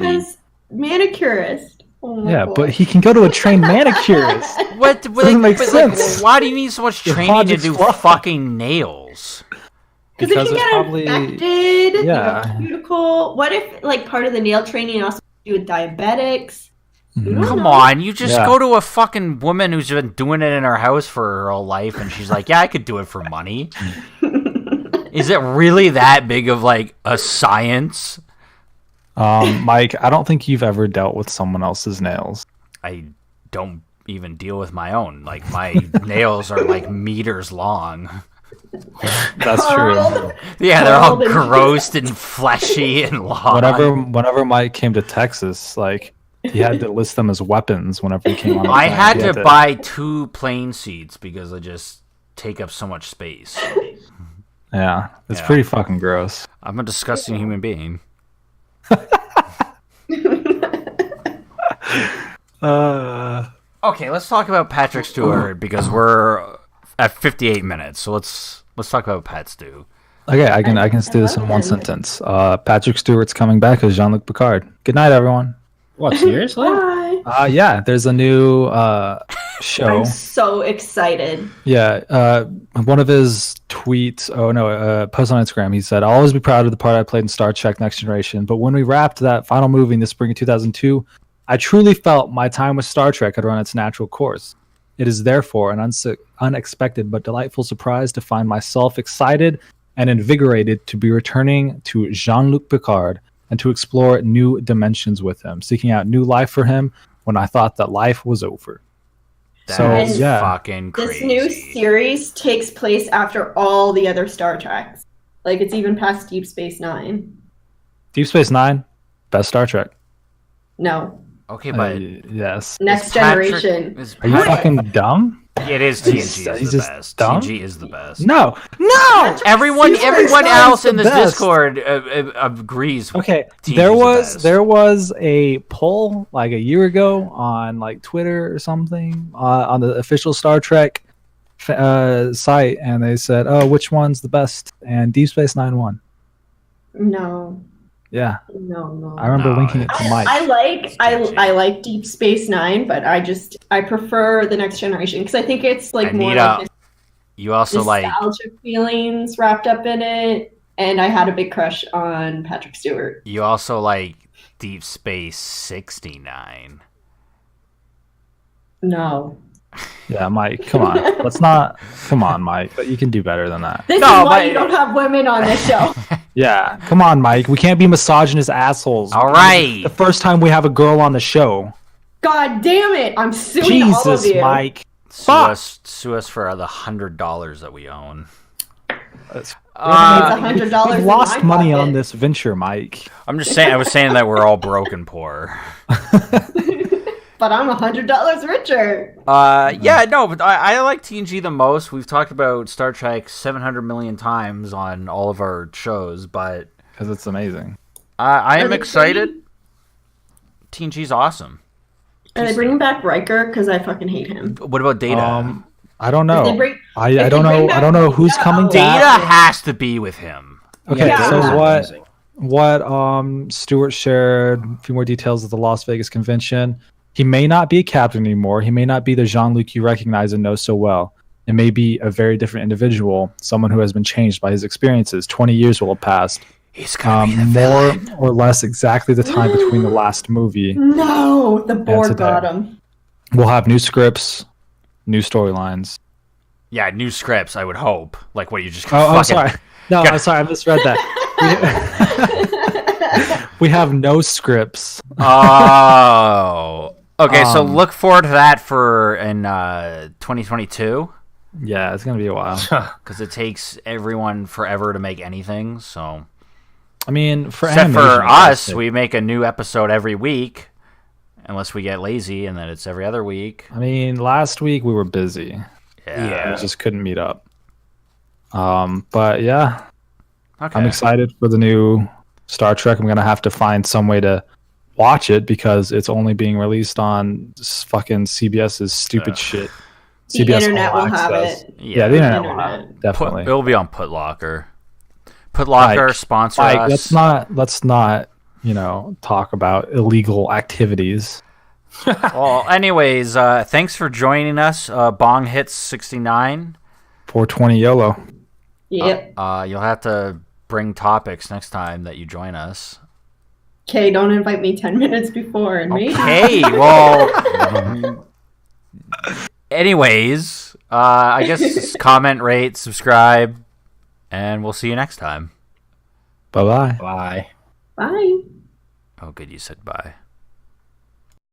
manicurist. Oh my Yeah, God. but he can go to a trained manicurist. What? Doesn't make sense. Why do you need so much Your training to logic's do flawed. fucking nails? Because it Because can it's get probably infected. yeah. Cuticle. What if, like, part of the nail training also do with diabetics? You don't Come know. on, you just Yeah. go to a fucking woman who's been doing it in her house for her whole life, and she's like, "Yeah, I could do it for money." Is it really that big of like a science? Mike, I don't think you've ever dealt with someone else's nails. I don't even deal with my own. Like my nails are like meters long. That's true. Carl, Yeah, they're all Carl, then- gross and fleshy and long. Whenever Mike came to Texas, like he had to list them as weapons whenever he came on. the I plane. had He to buy 2 plane seats because they just take up so much space. Yeah, it's Yeah. pretty fucking gross. I'm a disgusting human being. Okay, let's talk about Patrick Stewart because we're at 58 minutes. So let's talk about Pat Stu. Okay, I can do this in one sentence. Patrick Stewart's coming back as Jean-Luc Picard. Good night, everyone. What, seriously? Bye. Yeah, there's a new show. I'm so excited. Yeah, one of his tweets, post on Instagram, he said, "I'll always be proud of the part I played in Star Trek Next Generation, but when we wrapped that final movie in the spring of 2002, I truly felt my time with Star Trek had run its natural course. It is therefore an unexpected but delightful surprise to find myself excited and invigorated to be returning to Jean-Luc Picard and to explore new dimensions with him, seeking out new life for him when I thought that life was over." That's yeah. fucking This crazy. new series takes place after all the other Star Treks. Like, it's even past Deep Space Nine. Deep Space Nine, best Star Trek. No. Okay, but Yes. Next Patrick- Generation. is Are you Patrick- fucking dumb? It is TNG He's is the just best. dumb? TNG is the best. No. Everyone else in this the best. Discord agrees. Okay, TNG there is the was best. there was a poll like a year ago on like Twitter or something on the official Star Trek site, and they said, "Oh, which one's the best?" And Deep Space Nine won. No. Yeah, No. I remember No, linking it to Mike. I like Deep Space Nine, but I prefer the Next Generation because I think it's like more Anita, like you also like nostalgic feelings wrapped up in it, and I had a big crush on Patrick Stewart. you also like Deep Space 69. No. Yeah, Mike, come on. Let's not. Come on, Mike. But you can do better than that. This No, is why but- you don't have women on this show. Yeah, come on, Mike. We can't be misogynist assholes. All right. The first time we have a girl on the show. God damn it! I'm suing all of Jesus, you. Mike. Sue us for the $100 that we own. It's $100 We've in lost my money pocket. on this venture, Mike. I'm just saying. I was saying that we're all broken poor. But I'm $100 richer. Yeah, no, but I like TNG the most. We've talked about Star Trek 700 million times on all of our shows, but Because it's amazing. I am they excited. TNG's awesome. Are they bringing back Riker? Because I fucking hate him. What about Data? I don't know. If they bring- I if don't they bring know. back I don't know who's Data, coming I'll- back. Data has to be with him. Okay, Yeah. so Amazing. what Stewart shared a few more details of the Las Vegas convention. He may not be a captain anymore. He may not be the Jean-Luc you recognize and know so well. It may be a very different individual, someone who has been changed by his experiences. 20 years will have passed. He's gonna be the More villain. or less exactly the time between the last movie. No, the Borg today. got him. We'll have new scripts, new storylines. Yeah, new scripts. I would hope. Like what you just. Oh, I'm fucking- sorry. No, I'm sorry. I misread that. We have no scripts. Oh. Okay, so Um, look forward to that for in 2022 Yeah, it's gonna be a while. because it takes everyone forever to make anything. So I mean, for except for animation, us, it's- we make a new episode every week, unless we get lazy and then it's every other week. I mean, last week we were busy. Yeah. We just couldn't meet up. But yeah, Okay. I'm excited for the new Star Trek. I'm gonna have to find some way to watch it because it's only being released on fucking CBS's stupid shit. The CBS internet All will have Access. it. Yeah, the internet will Internet. have it, definitely. It'll be on Putlocker. Putlocker Mike, sponsor Mike, us. let's not talk about illegal activities. Well, anyways, thanks for joining us. Bong hits 69. 420 YOLO. Yep. You'll have to bring topics next time that you join us. Okay, don't invite me 10 minutes before and maybe. Okay, well. Anyways, I guess comment, rate, subscribe, and we'll see you next time. Bye bye. Bye. Bye. Oh, good, you said bye.